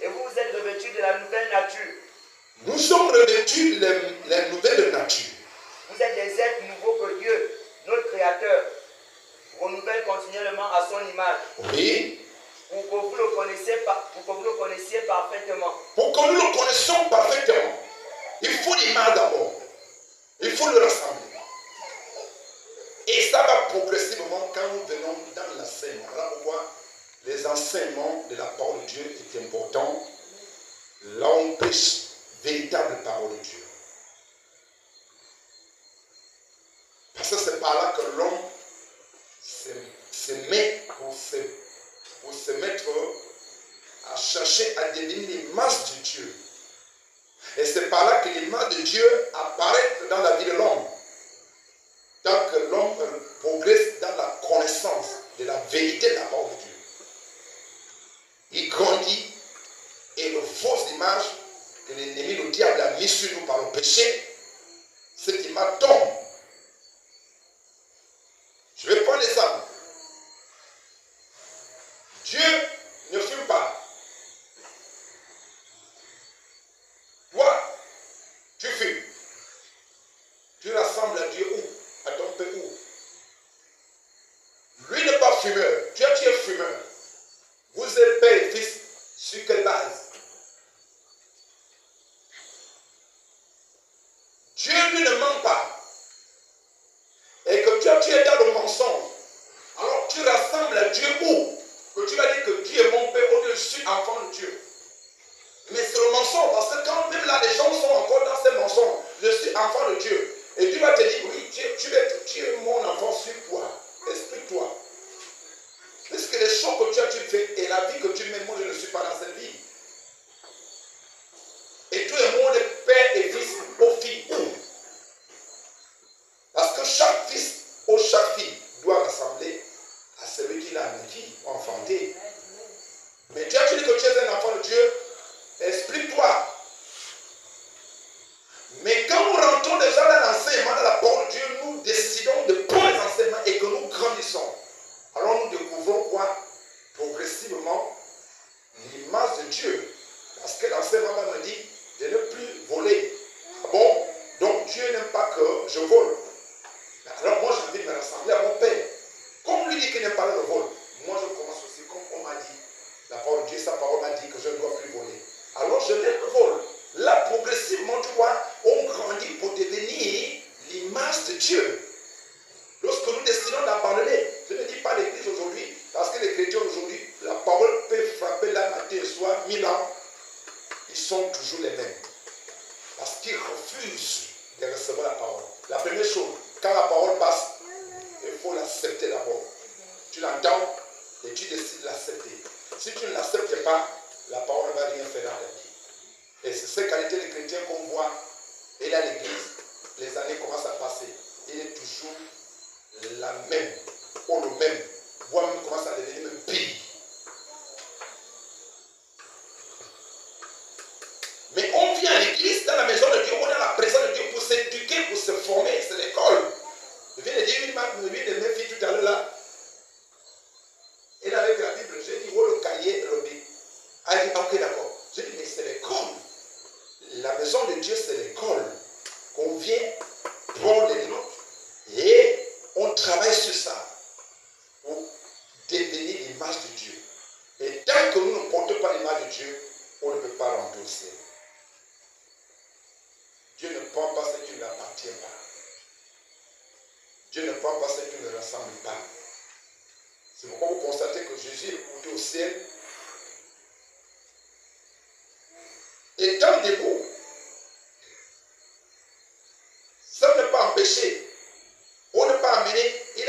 D: Et vous vous êtes revêtus de la nouvelle nature.
A: Nous sommes revêtus de la nouvelle nature.
D: Vous êtes des êtres nouveaux que Dieu, notre Créateur, renouvelle continuellement à son image.
A: Oui.
D: Pour que vous le connaissiez parfaitement.
A: Pour que nous le connaissions parfaitement, il faut l'image d'abord. Il faut le rassembler. Et ça va progressivement quand nous venons dans l'enseignement. Voilà pourquoi les enseignements de la parole de Dieu est important. Là on prêche véritable parole de Dieu. Parce que c'est par là que l'homme se met pour se mettre à chercher à devenir l'image de Dieu. Et c'est par là que l'image de Dieu apparaît dans la vie de l'homme. Tant que l'homme progresse dans la connaissance de la vérité de la parole de Dieu, il grandit et le fausse image que l'ennemi, le diable, a mis sur nous par le péché, cette image tombe. Je vais prendre l'exemple. Dieu ne fume pas. Toi, tu fumes. Tu rassembles à Dieu où? À ton père où? Lui n'est pas fumeur. Toi, tu es fumeur. Vous êtes père et fils sur quelle base? Dieu, lui, ne ment pas. Et que toi, tu es dans le mensonge. Alors, tu rassembles à Dieu où? Que tu vas dire que Dieu est mon père, au lieu je suis enfant de Dieu. Mais c'est le mensonge, parce que quand même là, les gens sont encore dans ces mensonges. Je suis enfant de Dieu. Et Dieu va te dire, oui, tu es mon enfant sur quoi? Explique-toi. Puisque les choses que tu fais et la vie que tu mets, moi je ne suis pas dans cette vie. Et tout le monde est père et fils aux filles. Parce que chaque fils ou chaque fille doit ressembler à celui qui l'a une fille, enfanté. Mais tu dis que tu es un enfant de Dieu, explique-toi. Mais quand nous rentrons déjà dans l'enseignement de la parole de Dieu, nous décidons de prendre les enseignements et que nous grandissons. Alors nous découvrons quoi? Progressivement l'image de Dieu. Parce que l'enseignement me dit de ne plus voler. Ah bon? Donc Dieu n'aime pas que je vole. Alors moi j'ai envie de me rassembler à mon Père. Comme lui dit qu'il n'aime pas le vol, moi je commence aussi comme on m'a dit. La parole de Dieu, sa parole m'a dit que je ne dois plus voler. Alors je lève le vol. Là progressivement, tu vois, on grandit pour devenir l'image de Dieu. Lorsque nous décidons d'abandonner, je ne dis pas l'église aujourd'hui, parce que les chrétiens aujourd'hui, la parole peut frapper là matin et soir, 1000 ans, ils sont toujours les mêmes. Parce qu'ils refusent de recevoir la parole. La première chose, quand la parole passe, il faut l'accepter d'abord. Tu l'entends et tu décides de l'accepter. Si tu ne l'acceptes pas, la parole ne va rien faire dans ta vie. Et c'est cette qualité de chrétien qu'on voit. Et là, l'église, les années commencent à passer. Il est toujours la même, ou le même, voire même commence à devenir même pire. Mais on vient à l'église, dans la maison de Dieu, on est dans la présence de Dieu pour s'éduquer, pour se former, c'est l'école. Je viens de dire une de mes filles tout à l'heure là, elle avait la Bible, j'ai dit, oh le cahier, le bible. Elle dit, ok d'accord. J'ai dit, mais c'est l'école. La maison de Dieu, c'est l'école. Qu'on vient prendre les notes et on travaille sur ça pour devenir l'image de Dieu. Et tant que nous ne portons pas l'image de Dieu, on ne peut pas rentrer au ciel. Dieu ne prend pas ce qui ne lui appartient pas. Dieu ne prend pas ce qui ne lui ressemble pas. C'est pourquoi vous constatez que Jésus est monté au ciel. Étant debout, ça ne peut pas empêcher. On ne peut pas amener, il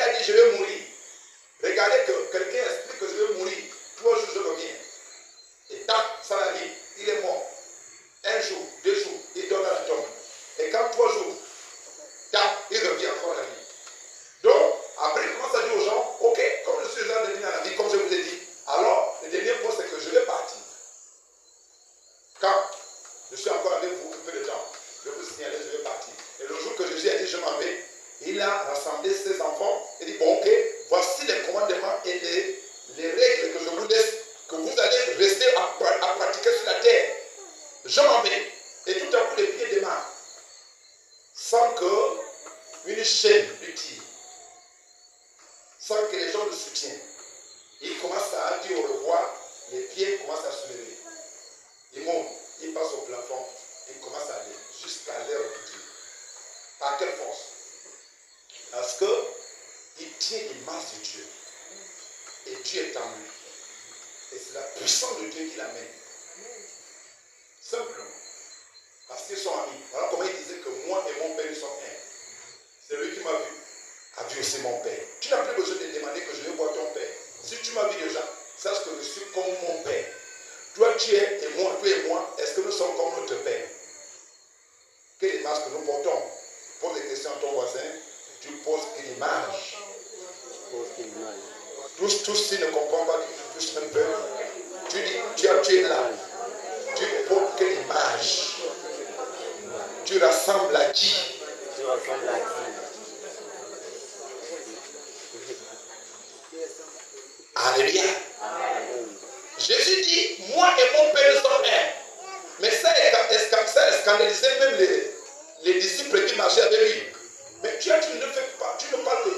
A: soutient. Il commence à dire au roi, les pieds commencent à se lever. Il monte, il passe au plafond, il commence à aller jusqu'à l'heure de Dieu. Par quelle force? Parce qu'il tient l'image de Dieu. Et Dieu est en lui. Et c'est la puissance de Dieu qui l'amène. Simplement. Parce qu'ils sont amis. Voilà comment il disait que moi et mon père nous sommes un. C'est lui qui m'a vu, a vu aussi mon père. Tu n'as plus besoin de demander que je vais voir ton père. Si tu m'as vu déjà, sache que je suis comme mon père. Toi tu es et moi, est-ce que nous sommes comme notre père? Quelle image que nous portons? Pose des questions à ton voisin, tu poses quelle image? Tous s'ils ne comprennent pas, tu touches un peu. Tu dis, tu es là. Tu portes quelle image? Tu rassembles à qui? Alléluia. Jésus dit, moi et mon père nous sommes un. Mais ça a scandalisé même les disciples qui marchaient avec lui. Mais tu ne fais pas, tu ne parles que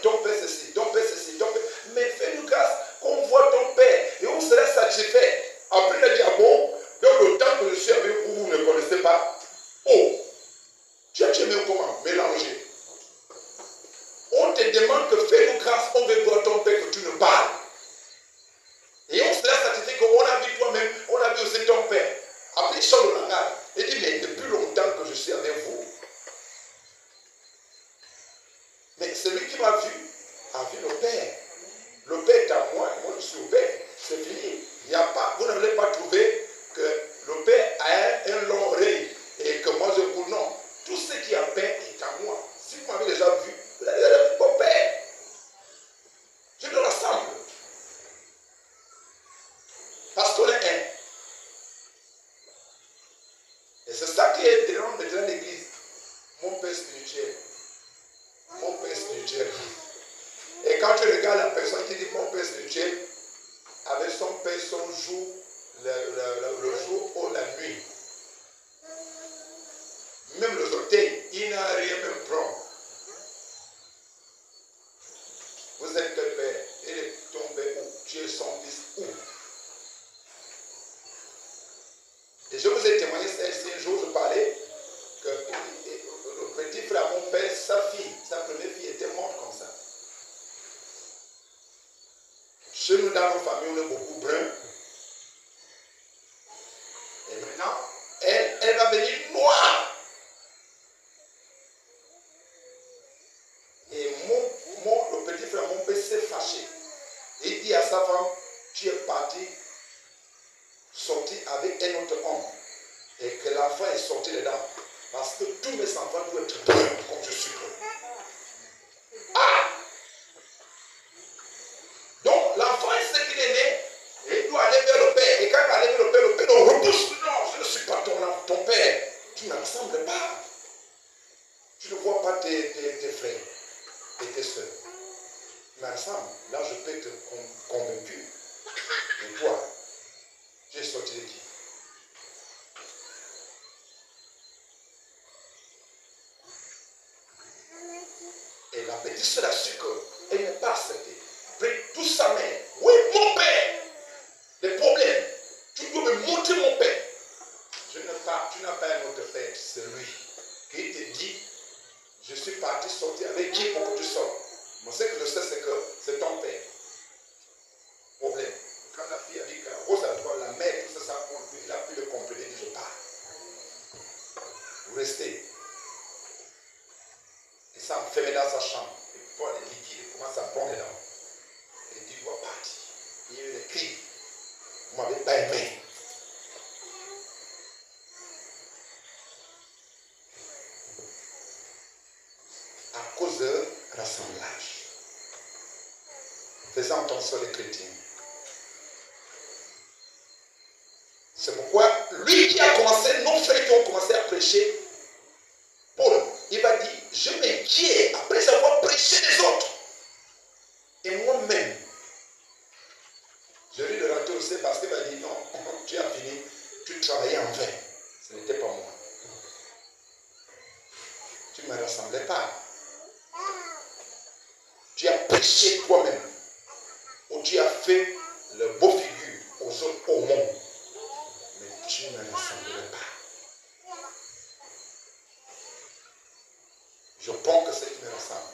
A: ton père ceci, ton père ceci, ton père. Mais fais-nous grâce qu'on voit ton père et on serait satisfait. Après il a dit, ah bon, dans le temps que je suis avec vous, vous ne connaissez pas. Oh, tu as même comment mélanger. On te demande que fais-nous grâce, on veut voir ton père que tu nous parles. Et on serait satisfait qu'on a vu toi-même, on a vu aussi ton père. Après il sort le langage. Il dit, mais depuis longtemps que je suis avec vous. Mais celui qui m'a vu a vu le Père. Le Père est à moi, et moi je suis au Père. C'est fini. Il n'y a pas, vous n'allez pas trouver que le Père a un long oreille et que moi je coule. Non. Tout ce qui a Père est à moi. Si vous m'avez déjà vu, vous allez vu mon Père. Je le rassemble. Parce qu'on est un. Et c'est ça qui est dans l'église. Mon Père spirituel. Mon Père spirituel. Et quand tu regardes la personne qui dit mon Père spirituel, avec son Père, son jour, le jour ou la nuit. Même le orteil, il n'a rien même prendre. Vous êtes quel Père? Il est ton Père où? Tu es son fils où? Et je vous ai témoigné ça ici un jour, je parlais que le petit frère, mon père, sa première fille était morte comme ça. Chez nous, dans nos familles, on est beaucoup bruns. Et maintenant, elle va venir noire. Et le petit frère, mon père, s'est fâché. Il dit à sa femme, tu es parti sorti avec un autre homme. Et que l'enfant est sorti dedans. Parce que tous mes enfants doivent être bruns comme je suis brun. Ah! Donc l'enfant sait qu'il est né et il doit aller vers le père. Et quand il va aller vers le père le repousse. Non, je ne suis pas ton père. Tu ne ressembles pas. Tu ne vois pas tes frères et tes soeurs. Tu me ressembles. Là, je peux être convaincu. Et toi, tu es sorti de qui? Et la petite soeur a su qu'elle n'est pas acceptée. Pris toute sa mère. Oui, mon père. Les problèmes. Tu dois me montrer mon père. Tu n'as pas un autre père. C'est lui qui te dit, je suis parti sortir avec qui pour que tu sortes. Moi, ce que je sais, c'est que c'est ton père. Problème. Quand la fille a dit que Rose à toi, la mère, tout ça, il a pu le comprendre. Il dit, je pars. Vous restez. Et ça enfermé dans sa chambre. Il prend les liquides, il commence à prendre dedans. Et il dit, il doit partir. Il y a eu des cris. Vous ne m'avez pas aimé. À cause de rassemblage. Faisant attention les chrétiens. C'est pourquoi lui qui a commencé, nos frères qui ont commencé à prêcher, Paul, il va dire, je m'inquiète après avoir prêché les autres. Et moi-même, je lui le rater aussi parce qu'il m'a dit, non, tu as fini, tu travaillais en vain. Ce n'était pas moi. Tu ne me rassemblais pas. Tu as prêché toi-même. fais le beau figure aux autres, au monde, mais tu ne ressemblerais pas. Je pense que c'est qui me ressemble.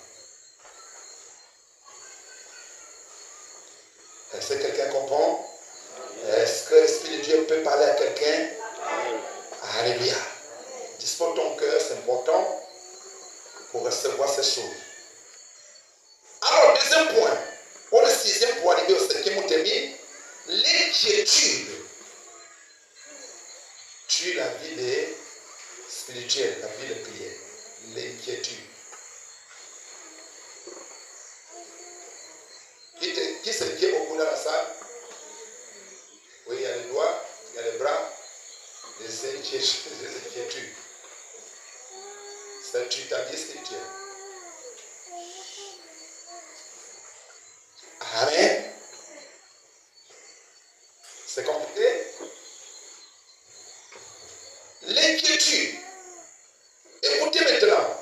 A: Est-ce que quelqu'un comprend? Est-ce que l'Esprit de Dieu peut parler à quelqu'un? Alléluia. Dispose ton cœur, c'est important pour recevoir ces choses. Alors, deuxième point, pour le sixième, pour arriver au cinquième, on termine. L'inquiétude tue la vie spirituelle, la vie de prière. L'inquiétude. Qui s'inquiète beaucoup dans la salle? Oui, il y a les doigts, il y a les bras, les inquiétudes. Ça tue ta vie spirituelle. Amen. C'est compliqué. L'inquiétude. Écoutez maintenant.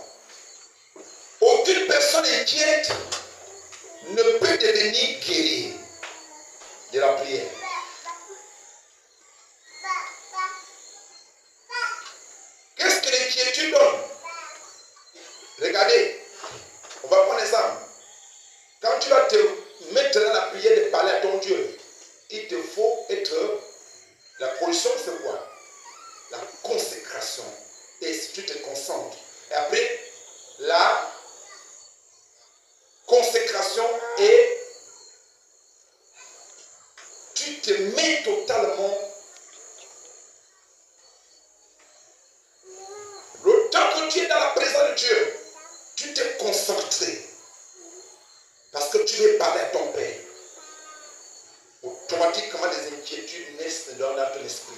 A: Aucune personne inquiète ne peut devenir guérie de la prière. Qu'est-ce que l'inquiétude donne? Regardez, on va prendre un exemple. Quand tu vas te mettre dans la prière de parler à ton Dieu, il te faut être, la condition c'est quoi? La consécration. Et si tu te concentres. Et après, la consécration et tu te mets totalement. Le temps que tu es dans la présence de Dieu, tu t'es concentré. Parce que tu veux parler à ton Père. Automatiquement, les inquiétudes naissent dans ton esprit.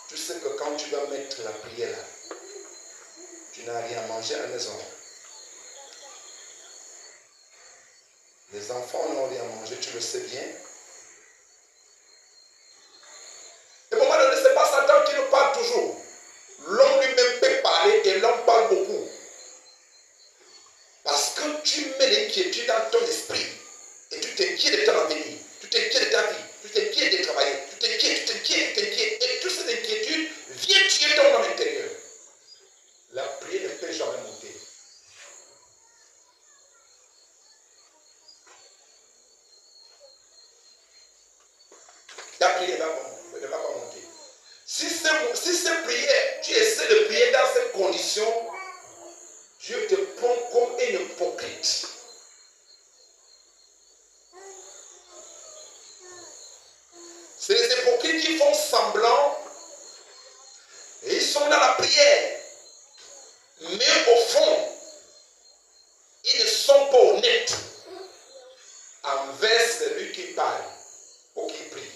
A: Tu sais que quand tu vas mettre la prière là, tu n'as rien à manger à la maison. Les enfants n'ont rien à manger, tu le sais bien. Et au moment donné, ce n'est pas Satan qui nous parle toujours. L'homme lui-même peut parler et l'homme parle beaucoup. Parce que tu mets l'inquiétude dans ton esprit et tu t'inquiètes de ton avenir, tu t'inquiètes de ta vie, tu t'inquiètes de travailler, tu t'inquiètes, et toutes ces inquiétudes viennent tuer ton homme intérieur. La prière ne peut jamais monter. La prière ne va pas monter. Si cette prière, tu essaies de prier dans cette condition, Dieu te prend comme un hypocrite. C'est les hypocrites qui font semblant et ils sont dans la prière. Mais au fond, ils ne sont pas honnêtes envers celui qui parle ou qui prie.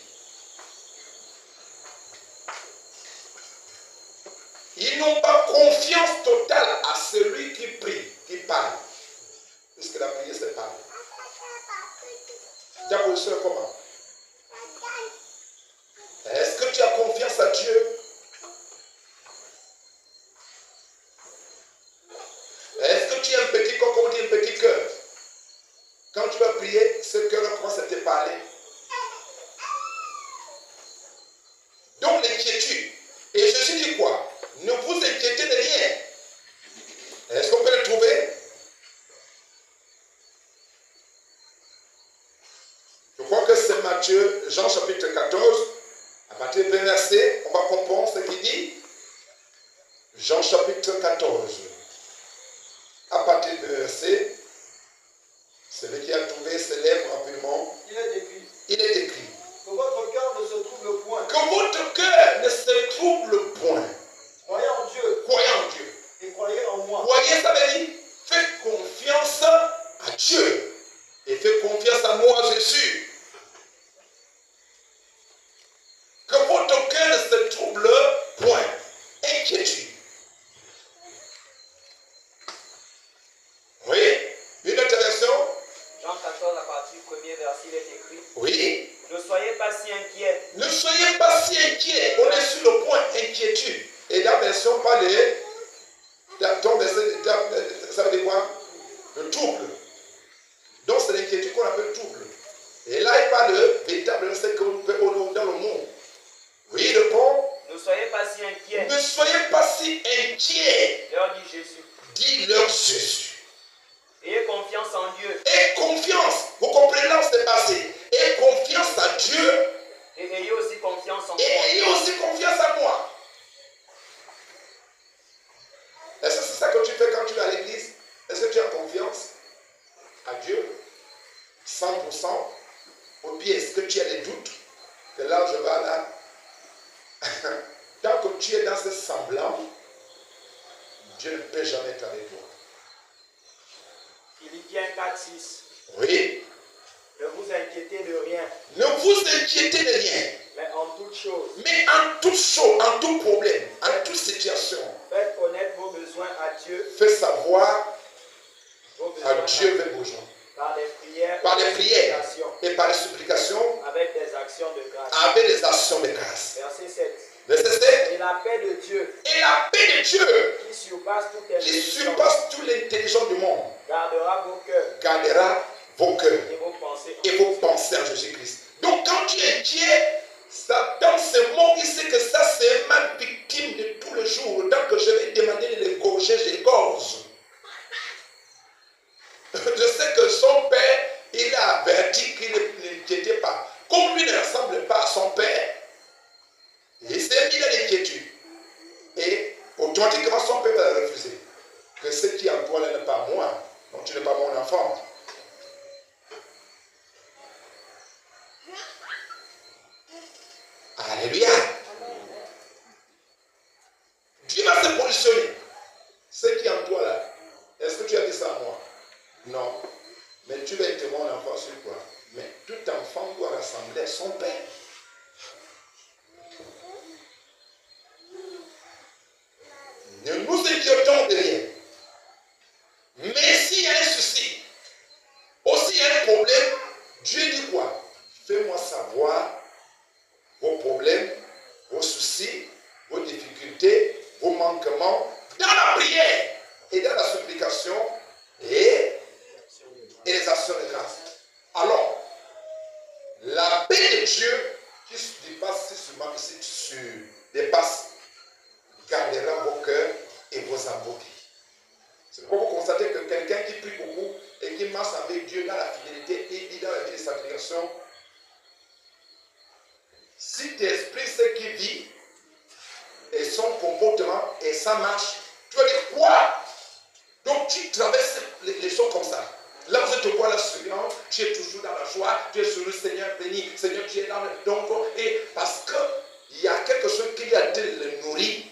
A: Ils n'ont pas confiance totale à celui qui prie, qui parle. Puisque la prière, c'est parler. Ta position est comment? Est-ce que tu as confiance à Dieu? Est-ce que tu as un petit corps, comme on dit un petit cœur? Quand tu vas prier, ce cœur commence à te parler. Donc l'inquiétude. Et Jésus dit quoi? Ne vous inquiétez de rien. Est-ce qu'on peut le trouver? Je crois que c'est Matthieu, Jean chapitre 14. À partir du verset, on va comprendre ce qu'il dit. Jean chapitre 14. À partir du verset, celui qui a trouvé se lève rapidement.
B: Il est écrit.
A: Il est écrit.
B: Que votre cœur ne se trouble point.
A: Que votre cœur ne se trouble point.
B: Croyez en Dieu.
A: Croyez en Dieu.
B: Et croyez en moi.
A: Croyez, ça veut dire, faites confiance à Dieu. Et faites confiance à moi, Jésus. Que votre cœur ne se trouble point. Inquiétude. Oui. Une autre version.
D: Jean 14, à partir du premier verset, il est écrit.
A: Oui.
D: Ne soyez pas si inquiets.
A: Ne soyez pas si inquiets. On est sur le point inquiétude. Et la version parle ton verset, ça veut dire quoi? Le trouble. Donc c'est l'inquiétude qu'on appelle trouble. pas le véritable ce que vous pouvez dans le monde. Oui, le pont.
D: Ne soyez pas si inquiets,
A: Ne soyez pas si inquiets,
D: leur dit Jésus.
A: dit-leur Jésus.
D: Ayez confiance en Dieu
A: Et confiance, vous comprenez là où c'est passé. Et confiance à Dieu.
D: et ayez aussi confiance en
A: Et
D: moi.
A: ayez aussi confiance à moi. Est-ce que c'est ça que tu fais quand tu vas à l'église? Est-ce que tu as confiance à Dieu 100%? Ou bien est-ce que tu as des doutes? Que là où je vais là, tant que tu es dans ce semblant, Dieu ne peut jamais être avec toi.
D: Philippiens 4:6.
A: Oui.
D: Ne vous inquiétez de rien,
A: Ne vous inquiétez de rien.
D: mais en toute chose,
A: Mais en toute chose, en tout problème, en toute situation,
D: faites connaître vos besoins à Dieu,
A: fais savoir
D: vos besoins
A: à Dieu vos besoins.
D: par les prières,
A: Par les prières
D: supplications,
A: et par les supplications,
D: avec des actions de grâce.
A: avec les actions de grâce.
D: Verset 7.
A: Verset 7.
D: Et la paix de Dieu,
A: Et la paix de Dieu,
D: qui surpasse toute
A: qui
D: intelligence,
A: surpasse toute l'intelligence du monde,
D: gardera vos cœurs
A: gardera vos cœurs
D: et vos pensées.
A: et vos pensées en Jésus-Christ. Donc quand tu es inquiet, Satan se moque, il sait que ça c'est ma victime de tout le jour. Donc que je vais demander de l'égorger, j'égorge. Je sais que son père, il a averti qu'il n'inquiétait pas. Comme lui ne ressemble pas à son père, il s'est mis dans l'inquiétude. Et automatiquement son père va refuser. Que ce qui est en toi là n'est pas moi. Donc tu n'es pas mon enfant. Alléluia. Dieu va se positionner. Ce qui est en toi là, est-ce que tu as dit ça à moi? Non. Mais tu vas être mon enfant sur quoi? Mais tout enfant doit ressembler à son père. Ne nous inquiétons de rien. Mais s'il y a un souci, aussi il y a un problème, Dieu dit quoi? Fais-moi savoir vos problèmes, vos soucis, vos difficultés, vos manquements, dans la prière et dans la supplication et les actions de grâce. Alors, la paix de Dieu qui se dépasse, gardera vos cœurs et vos âmes. C'est pourquoi vous constatez que quelqu'un qui prie beaucoup et qui marche avec Dieu dans la fidélité et vit dans la vie de sanctification, si tes esprits ce qui vit et son comportement et sa marche, tu vas dire quoi? Donc tu traverses les choses comme ça. Là vous te vois là souriant, tu es toujours dans la joie, tu es sur le Seigneur béni, Seigneur tu es dans le... Donc, et parce qu'il y a quelque chose qui a de le nourrir,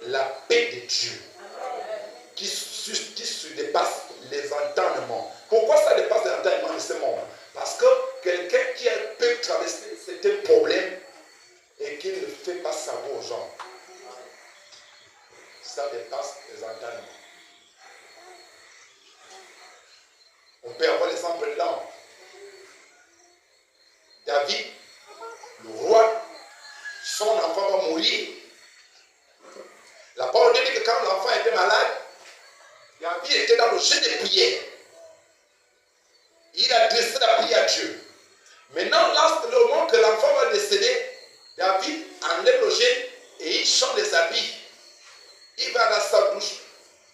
A: la paix de Dieu, qui se dépasse les entendements. Pourquoi ça dépasse les entendements de ce monde? Parce que quelqu'un qui peut traverser certains problèmes et qui ne fait pas savoir aux gens, ça dépasse les entendements. On peut avoir l'exemple là. David, le roi, son enfant va mourir. La parole dit que quand l'enfant était malade, David était dans le jeu de prière. Il a dressé la prière à Dieu. Maintenant, là, le moment que l'enfant va décéder, David enlève le jet et il change les habits. Il va dans sa douche,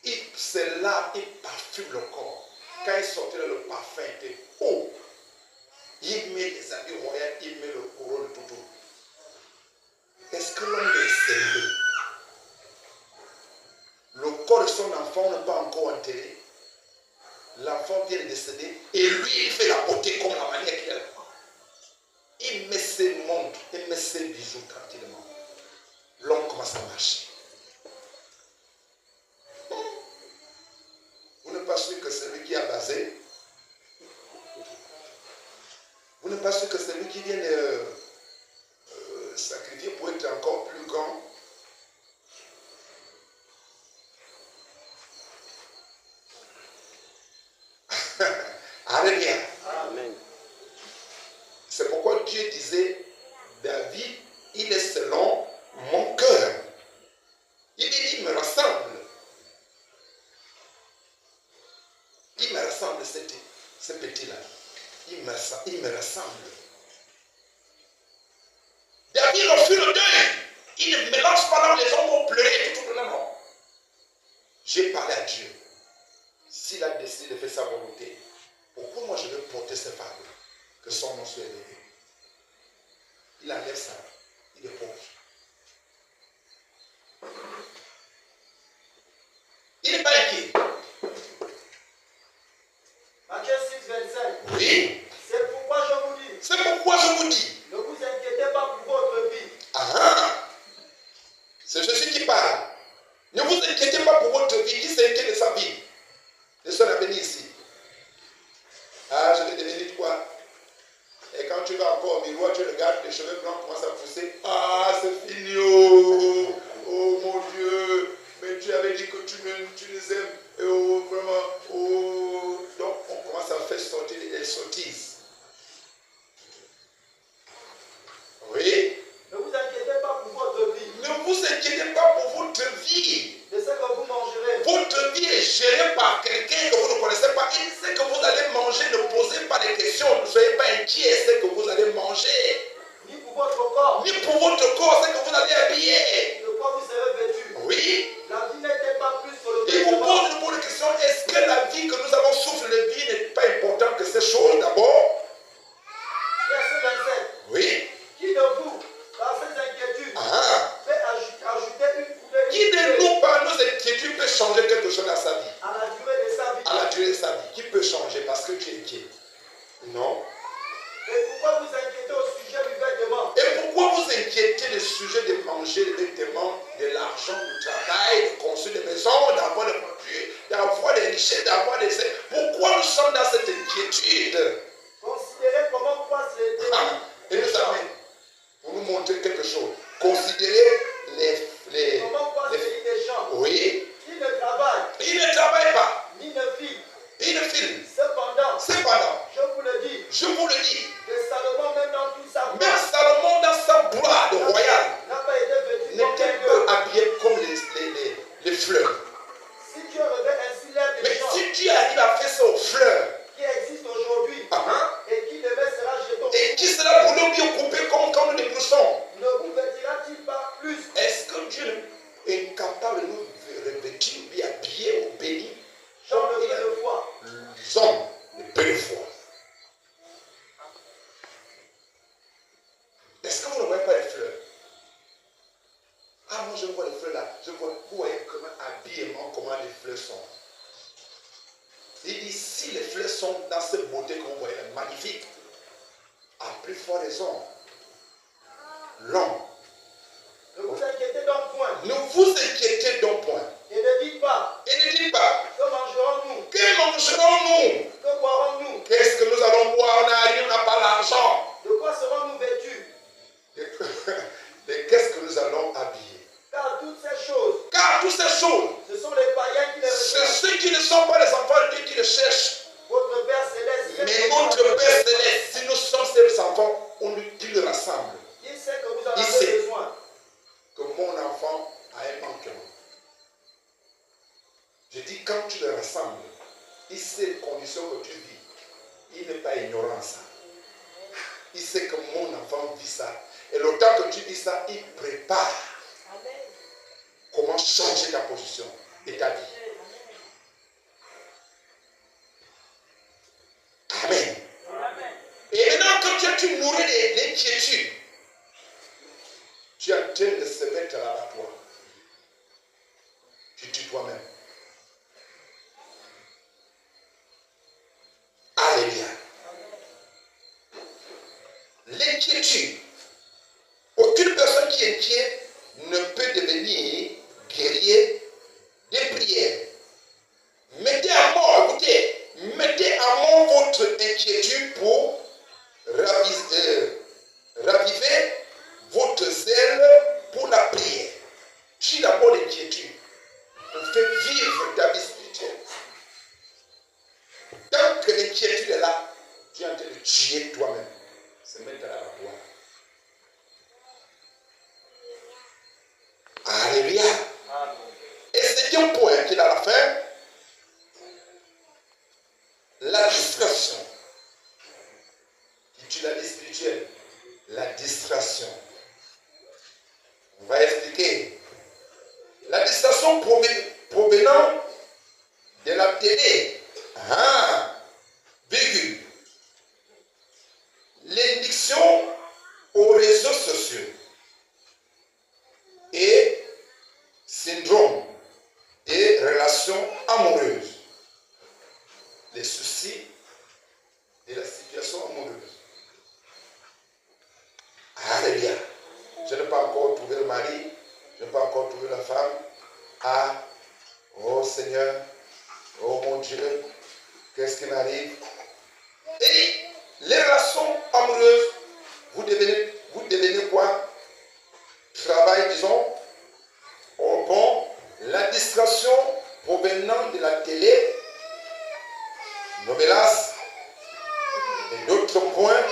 A: il se lave, il parfume le corps. Quand il sortait là, le parfum était haut. Il met les habits royaux, il met le couronne tout. Est-ce que l'homme est sérieux? Le corps de son enfant n'est pas encore enterré. L'enfant vient de décéder et lui, il fait la beauté comme la manière qu'il a. Il met ses montres, il met ses bijoux tranquillement. L'homme commence à marcher. Vous n'êtes pas sûr que c'est lui qui a basé? Vous n'êtes pas sûr que c'est lui qui vient de sacrifier pour être encore plus grand? Alléluia.
D: Amen.
A: C'est pourquoi Dieu disait, David, il est selon mon cœur. Il dit, il me ressemble. Il me ressemble, ce petit-là. Il me ressemble. vie refuse le deuil. Il ne mélange pas là où les gens vont pleurer. Tout, non, non. J'ai parlé à Dieu. S'il a décidé de faire sa volonté, pourquoi moi je veux porter ce fardeau? Que son nom soit élevé. Il enlève ça. Il est pauvre. Il n'est pas inquiet.
B: Matthieu 6, 25.
A: Oui.
B: C'est pourquoi je vous dis,
A: C'est pourquoi je vous dis.
B: ne vous inquiétez pas pour votre vie.
A: Ah, c'est Jésus qui parle. Ne vous inquiétez pas pour votre vie. Qui s'inquiète de sa vie? Les soeurs à venir ici. Ah, je vais devenir quoi? Et quand tu vas encore au miroir, tu regardes, les cheveux blancs commencent à pousser. Ah, c'est fini. Oh, oh mon Dieu. Mais tu avais dit que tu les aimes. Et oh, vraiment. Oh. Donc, on commence à faire sortir les sottises. Oui.
B: Ne vous inquiétez pas pour votre vie.
A: Ne vous inquiétez pas pour votre vie.
B: De ce que vous mangerez.
A: Votre vie est gérée par quelqu'un que vous ne connaissez pas. Il sait que vous allez manger. Ne posez pas de questions. Ne soyez pas inquiets. C'est que vous allez manger.
B: Ni pour votre corps.
A: Ni pour votre corps. C'est que vous allez habiller.
B: De quoi vous serez vêtu.
A: Oui.
B: La vie n'était pas plus que le
A: Il vous
B: vêtement.
A: pose une bonne question. Est-ce que la vie que nous avons souffle de vie n'est pas importante que ces choses d'abord?
B: Verset 27.
A: Oui.
B: Qui de vous, par ses inquiétudes,
A: Ah.
B: peut ajouter une coulée
A: Qui de nous, par nos inquiétudes, peut changer quelque chose à sa vie?
B: à la durée de sa vie?
A: À la durée de sa vie. Qui peut changer parce que tu es inquiet? Non.
B: Et pourquoi vous inquiétez au sujet du vêtement?
A: Et pourquoi vous inquiétez le sujet de manger des vêtements, de l'argent, du travail, de construire des maisons, d'avoir des voitures, d'avoir des richesses, d'avoir des... Pourquoi nous sommes dans cette inquiétude?
B: Considérez comment croissent les
A: Ah, et nous savons, pour nous montrer quelque chose, considérez les
B: comment croissent les lits des champs.
A: oui,
B: Qui ne travaille,
A: il ne travaille pas,
B: ni ne file.
A: il ne filme.
B: Cependant,
A: Cependant,
B: je vous le dis,
A: je vous le dis,
B: que Salomon, même dans toute sa
A: même
B: gloire,
A: Salomon dans sa gloire de royal
B: n'a pas été vêtu comme
A: n'était
B: un lieu.
A: pas habillé comme les fleurs.
B: Si Dieu revêt ainsi l'herbe des
A: Mais
B: champs
A: si tu arrives à faire ça aux fleurs,
B: qui existe aujourd'hui
A: ah,
B: et qui demain sera jeté au
A: et qui
B: feu,
A: sera pour nous bien coupé comme quand nous débroussons,
B: ne vous vêtira-t-il pas plus?
A: est-ce que Dieu est capable de nous revêtir, bien habiller ou bénir
B: Jean
A: comme
B: le
A: il a
B: peu de foi.
A: les hommes de peu de foi? Est-ce que vous ne voyez pas les fleurs? Ah, moi je vois les fleurs là. Je vois, vous voyez comment habillement, comment les fleurs sont. Il dit, si les fleurs sont dans cette beauté que vous voyez, magnifique, à plus fort raison, l'homme.
B: Ne vous inquiétez donc point.
A: Ne vous inquiétez donc point.
B: Et ne dites pas,
A: Et ne dites pas,
B: que mangerons-nous?
A: que mangerons-nous?
B: Que boirons-nous?
A: Qu'est-ce que nous allons boire? On n'a rien, on n'a pas l'argent.
B: De quoi serons-nous vêtus?
A: Mais qu'est-ce que nous allons habiller?
B: Car toutes ces choses,
A: Car toutes ces choses,
B: ce sont les païens qui les
A: c'est
B: recherchent.
A: ceux qui ne sont pas les enfants de Dieu qui le cherchent.
B: Votre Père Céleste,
A: Mais notre Père Céleste, si nous sommes ses enfants, il le rassemble.
B: il sait que vous en
A: Il
B: avez
A: sait.
B: besoin.
A: Que mon enfant a un manquement. Je dis, quand tu le rassembles, il sait les conditions que tu vis. Il n'est pas ignorant ça. Il sait que mon enfant vit ça. Et le temps que tu vis ça, il prépare comment changer ta position et ta vie. Amen. Et maintenant, quand tu nourris l'inquiétude, tu es en train de se mettre à l'abattoir. Tu tues toi-même. Alléluia. L'inquiétude. Aucune personne qui est inquiète ne peut devenir guerrier des prières. Mettez à mort, écoutez, mettez à mort votre inquiétude pour raviver votre zèle pour la prière. Tue d'abord l'inquiétude pour faire vivre ta vie spirituelle. Tant que l'inquiétude est là, tu es en train de tuer toi-même. Se mettre à l'abattoir. Alléluia. Et c'est un point qui est à la fin. La distraction. Qui tue la vie spirituelle. La distraction. relations provenant de la télé. Virgule. L'indiction aux réseaux sociaux et syndrome des relations amoureuses. Les soucis de la situation amoureuse. Alléluia. Je n'ai pas encore trouvé le mari, je n'ai pas encore trouvé la femme. Ah, oh Seigneur, oh mon Dieu, qu'est-ce qui m'arrive? Et les relations amoureuses, vous devenez quoi? Travail, disons, au bon, la distraction provenant de la télé, novelas et d'autres points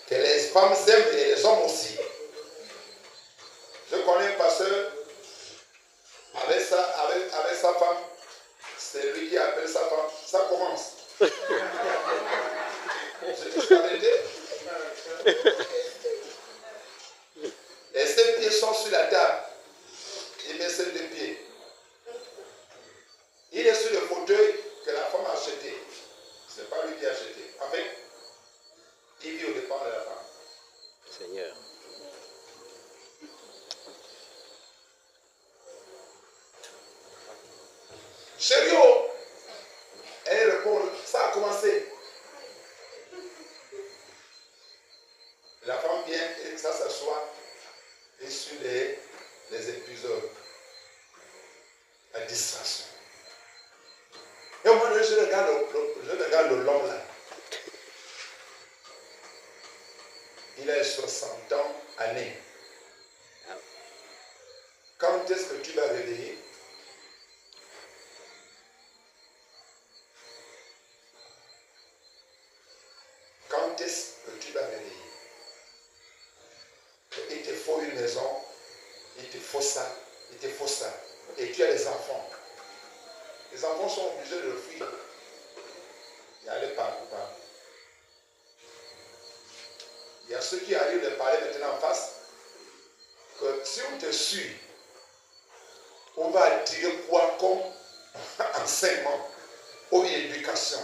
A: que les femmes aiment et les hommes aussi. Je connais un pasteur avec sa femme, c'est lui qui appelle sa femme, ça commence. Je arrêté. Et ses pieds sont sur la table. Il met ses deux pieds. Il est sur le fauteuil que la femme a acheté. Ce n'est pas lui qui a acheté. En fait, il vit au départ de la femme.
E: Seigneur.
A: Chérie, elle répond, ça a commencé. La femme vient et ça s'assoit et sur les épisodes, la distraction. Et au moment où je regarde l'homme là, il a 60 ans, années. Quand est-ce que tu vas réveiller? Quand est-ce que tu vas réveiller? Il te faut une maison, il te faut ça, il te faut ça. Et tu as les enfants. Les enfants sont obligés de fuir. Il y a les parents. Il y a ceux qui arrivent de parler maintenant en face, que si on te suit, on va attirer quoi comme enseignement ou éducation.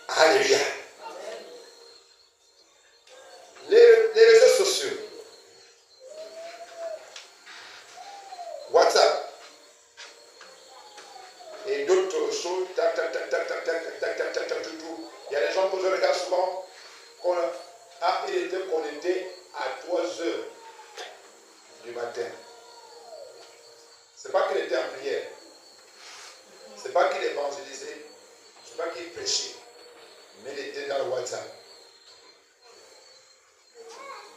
A: Alléluia. Les réseaux sociaux. WhatsApp. Et d'autres choses. Il y a des gens que je regarde souvent. Il était connecté à 3 heures du matin. Ce n'est pas qu'il était en prière. Ce n'est pas qu'il évangélisait. Ce n'est pas qu'il prêchait. Mais il était dans le WhatsApp.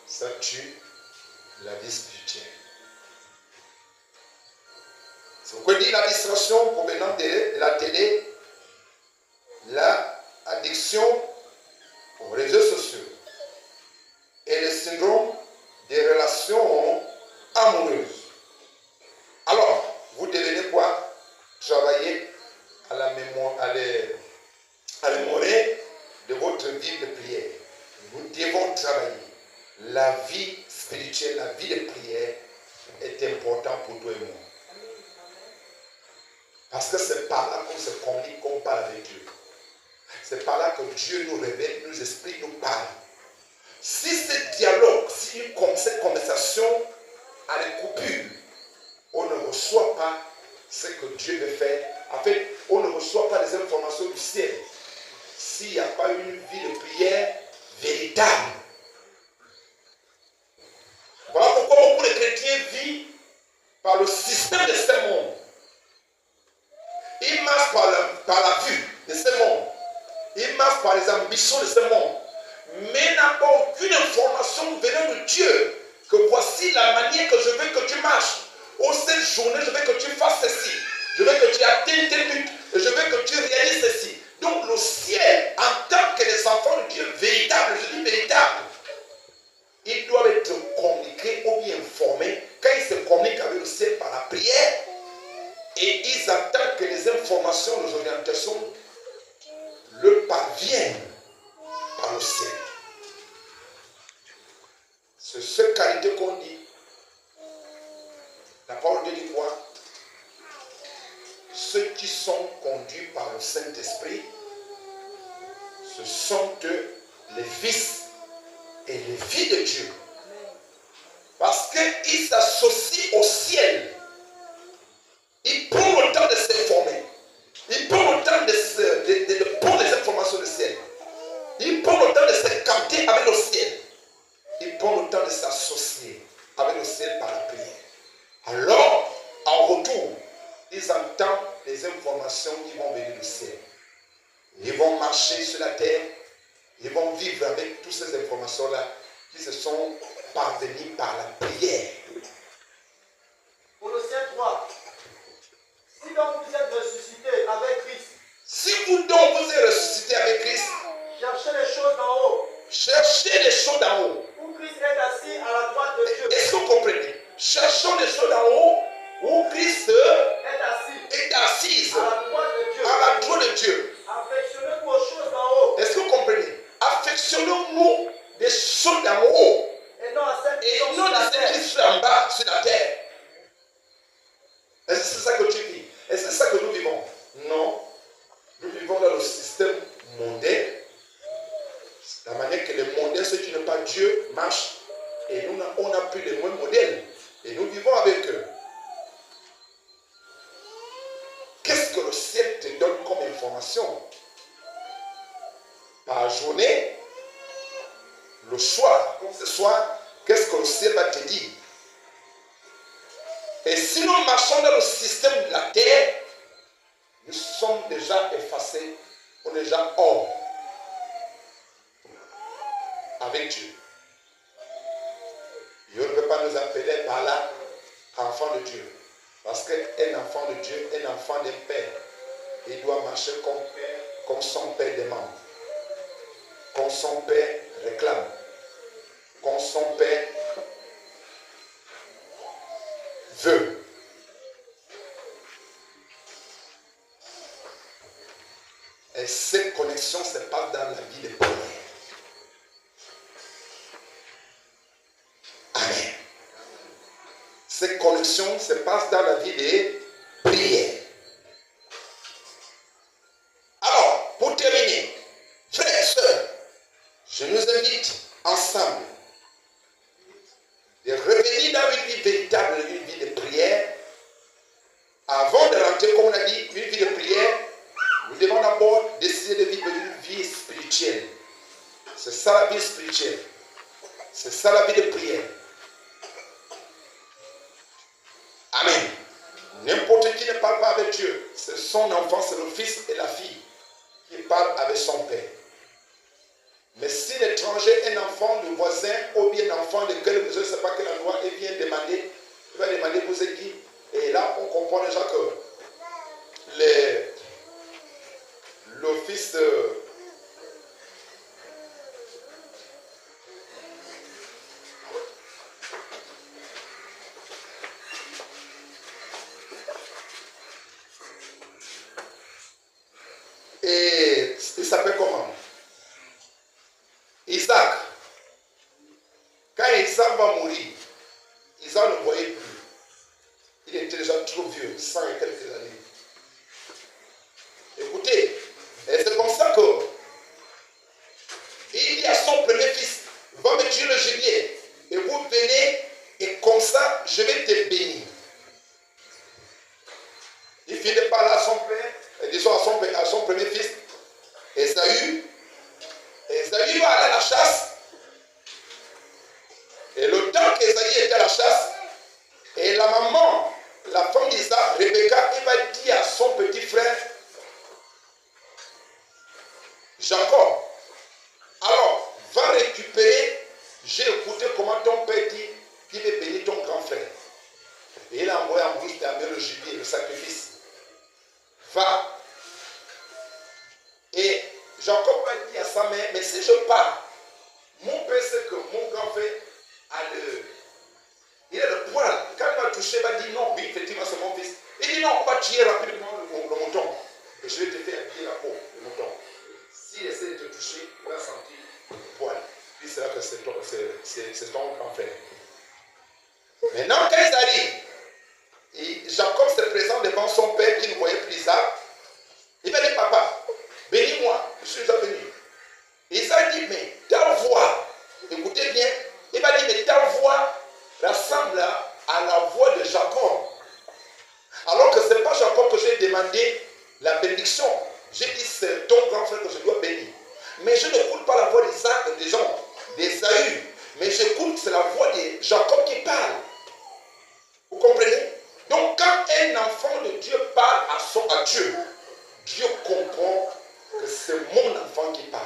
A: Ça tue la vie spirituelle. C'est pourquoi il dit la distraction provenant de la télé, l'addiction aux réseaux sociaux et le syndrome des relations amoureuses. Alors, vous devenez quoi? Travailler à la mémoire, à la mémoire de votre vie de prière. Nous devons travailler. La vie spirituelle, la vie de prière est importante pour toi et moi. Parce que c'est par là qu'on se communique, qu'on parle avec Dieu. C'est par là que Dieu nous révèle, nous explique, nous parle. Si ce dialogue, si cette conversation a des coupures, on ne reçoit pas ce que Dieu veut faire. En fait, on ne reçoit pas les informations du ciel. S'il n'y a pas une vie de prière véritable. Voilà pourquoi beaucoup de chrétiens vivent par le système de ce monde. Ils marchent par la vue de ce monde. Ils marchent par les ambitions de ce monde. Mais n'a pas aucune information venant de Dieu. Que voici la manière que je veux que tu marches. Oh, cette journée, je veux que tu fasses ceci. Je veux que tu atteignes tes buts. Et je veux que tu réalises ceci. Donc le ciel, en tant que les enfants de Dieu véritables, je dis véritables, ils doivent être communiqués ou bien informés. Quand ils se communiquent avec le ciel par la prière, et ils attendent que les informations, les orientations leur parviennent par le ciel. C'est ce Saint-Esprit, ce sont eux les fils et les filles de Dieu. Parce qu'ils s'associent au ciel. Ils prennent le temps de s'informer. Ils prennent le temps de prendre les informations du ciel. Ils prennent le temps de se capter avec le ciel. Ils prennent le temps de s'associer avec le ciel par la prière. Alors, en retour, ils entendent les informations qui vont venir du ciel. Ils vont marcher sur la terre. Ils vont vivre avec toutes ces informations-là qui se sont parvenues par la prière.
B: Colossiens 3. Si donc vous êtes ressuscité avec Christ,
A: Si vous donc vous êtes ressuscité avec Christ,
B: cherchez les choses d'en haut,
A: cherchez les choses d'en haut.
B: où Christ est assis à la droite de Dieu.
A: Est-ce que vous comprenez? Cherchons les choses d'en haut où Christ est assis
B: À la droite de Dieu.
A: à la droite de Dieu.
B: Affectionnez-vous aux choses d'en haut,
A: Est-ce que vous comprenez? Affectionnons-nous des choses d'en haut
B: et non à celles qui
A: et
B: sont
A: non
B: sur la
A: à celles
B: terre.
A: qui sont en bas sur la terre. Est-ce que c'est ça que tu vis? Est-ce que c'est ça que nous vivons? Non. Nous vivons dans le système mondain. La manière que les mondains, ceux qui n'ont pas Dieu, marchent. Et nous, on n'a plus les mêmes modèles. Et nous vivons avec eux. Qu'est-ce que le ciel te donne comme information? Par journée, le soir, comme ce soir, qu'est-ce que le ciel va te dire? Et si nous marchons dans le système de la terre, nous sommes déjà effacés, on est déjà hors avec Dieu. Dieu ne peut pas nous appeler par là enfant de Dieu. Parce qu'un enfant de Dieu, un enfant d'un père, il doit marcher comme son père demande, comme son père réclame, comme son père veut. Et cette connexion se passe dans la vie de prière. Amen. Cette connexion se passe dans la vie des prières. Alors, pour terminer, frères et sœurs, je nous invite ensemble de revenir dans une vie véritable, une vie de prière. Avant de rentrer, comme on a dit, une vie de prière, nous devons d'abord décider de vivre une vie spirituelle. C'est ça la vie spirituelle. C'est ça la vie de prière. Amen. N'importe qui ne parle pas avec Dieu. C'est son enfant, c'est le fils et la fille qui parlent avec son père. Mais si l'étranger, un enfant de voisin ou bien un enfant de quel, je ne sais pas quel endroit, il vient demander, il va demander vous êtes qui? Et là, on comprend déjà que l'office et il s'appelle comment? Isaac. Quand Isaac va mourir, Isaac ne voyait plus. Il était déjà trop vieux, 100 et quelques années. Écoutez, et c'est comme ça que il dit à son premier fils, va me tuer le gibier, et vous venez, et comme ça, je vais te bénir. Il finit par là à son père, et disons à son premier fils, Esaü. Esaü va aller à la chasse. Et le temps qu'Esaü était à la chasse, et la maman, la femme d'Isaac, Rebecca, il va dire à son petit frère, Jacob, alors, va récupérer, j'ai écouté comment ton père dit qu'il veut bénir ton grand frère. Et il a envoyé en bouche d'amener le gibier, le sacrifice. Va. Et Jacob va dire à sa mère, mais si je pars, mon père sait que mon grand frère il a le poil. Quand il va toucher, il va dire non, oui, effectivement, c'est mon fils. Il dit non, on va tuer rapidement le mouton. Et je vais te faire pied la peau, le mouton. S'il essaie de te toucher, il va sentir le poil. Puis c'est là que c'est ton grand frère. Maintenant, quand ils arrivent, Jacob se présente devant son père qui ne voyait plus Isaac. Il va dire, papa, grands frères que je dois bénir. Mais je n'écoute pas la voix d'Isaac, des gens, d'Ésaü. Mais j'écoute, c'est la voix de Jacob qui parle. Vous comprenez? Donc quand un enfant de Dieu parle à Dieu, Dieu comprend que c'est mon enfant qui parle.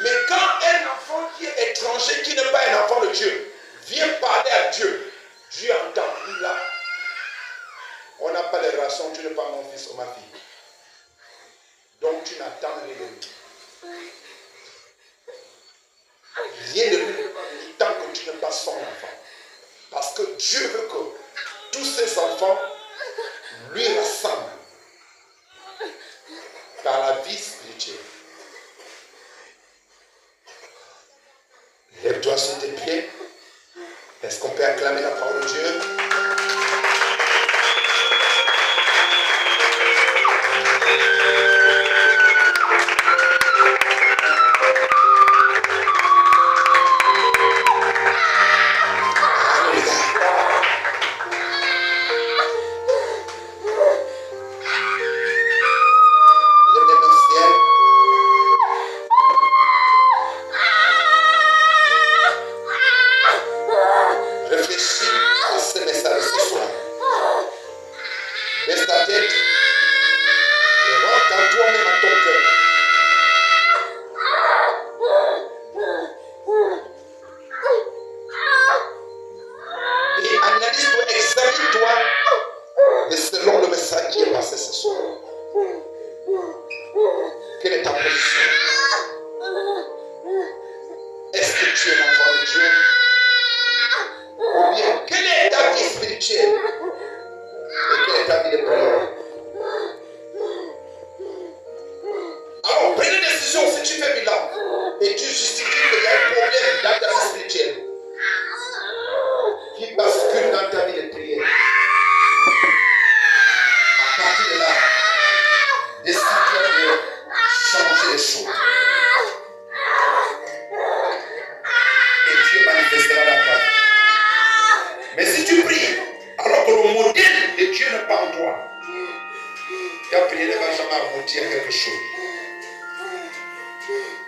A: Mais quand un enfant qui est étranger, qui n'est pas un enfant de Dieu, vient parler à Dieu, Dieu entend. Là, on n'a pas de relation, tu n'es pas mon fils ou ma fille. Donc tu n'attends rien de lui. Rien de lui tant que tu n'es pas son enfant. Parce que Dieu veut que tous ses enfants lui ressemblent par la vie spirituelle. Lève-toi sur tes pieds. Est-ce qu'on peut acclamer la parole de Dieu?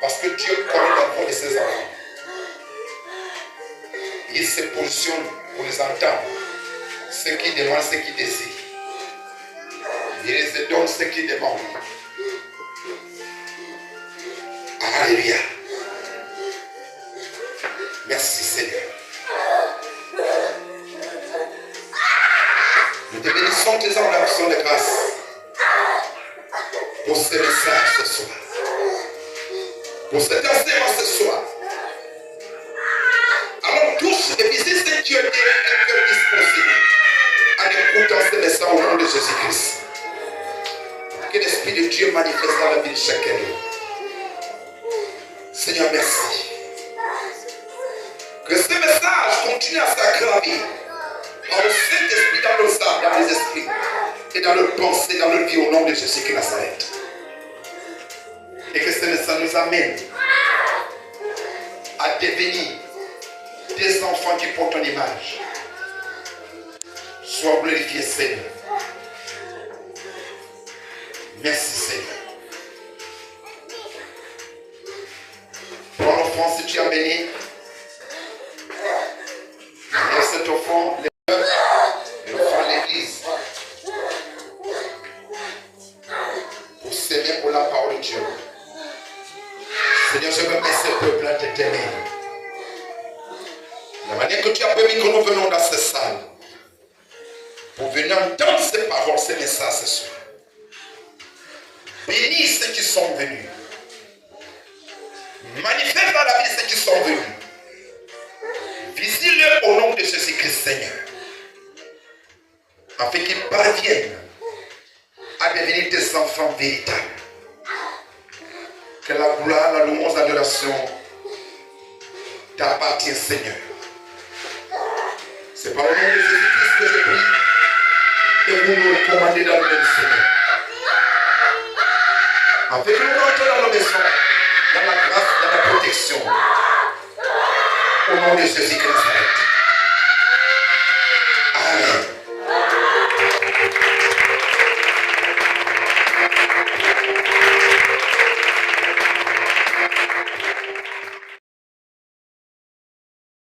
A: Parce que Dieu connaît la voix de ses enfants. Il se positionne pour les entendre. Ce qui demandent, ce qui désirent. Il les donne ce qu'ils demandent. Alléluia. Merci Seigneur. Nous te bénissons tes en l'action de grâce pour ce message ce soir. Pour cet enseignement ce soir. Allons tous et visiter ce Dieu est un cœur disposé en écoutant ce message au nom de Jésus-Christ. Que l'Esprit de Dieu manifeste dans la vie de chacun. Seigneur, merci. Que ce message continue à s'aggraver par le Saint-Esprit dans nos âmes, dans les esprits et dans nos pensées, dans notre vie au nom de Jésus-Christ Nazareth. Et que ce message nous amène à devenir des enfants qui portent ton image. Sois glorifié, Seigneur. Merci, Seigneur. Prends l'offrande si tu as béni. Lève cette offrande, lève et offre l'église. Pour s'aimer pour la parole de Dieu. Seigneur, je veux mettre ce peuple à t'aimer. La manière que tu as permis que nous venons dans cette salle pour venir entendre ces paroles, ces messages ce soir. Bénis ceux qui sont venus. Manifeste dans la vie ceux qui sont venus. Visite-le au nom de Jésus-Christ, Seigneur. Afin qu'ils parviennent à devenir des enfants véritables. Que la gloire, la louange, l'adoration t'appartient, Seigneur. C'est par le nom de Jésus-Christ que je prie. Et vous nous recommandez dans le nom du Seigneur. Afin que nous rentrons dans nos maisons, dans la grâce, dans la protection. Au nom de Jésus-Christ.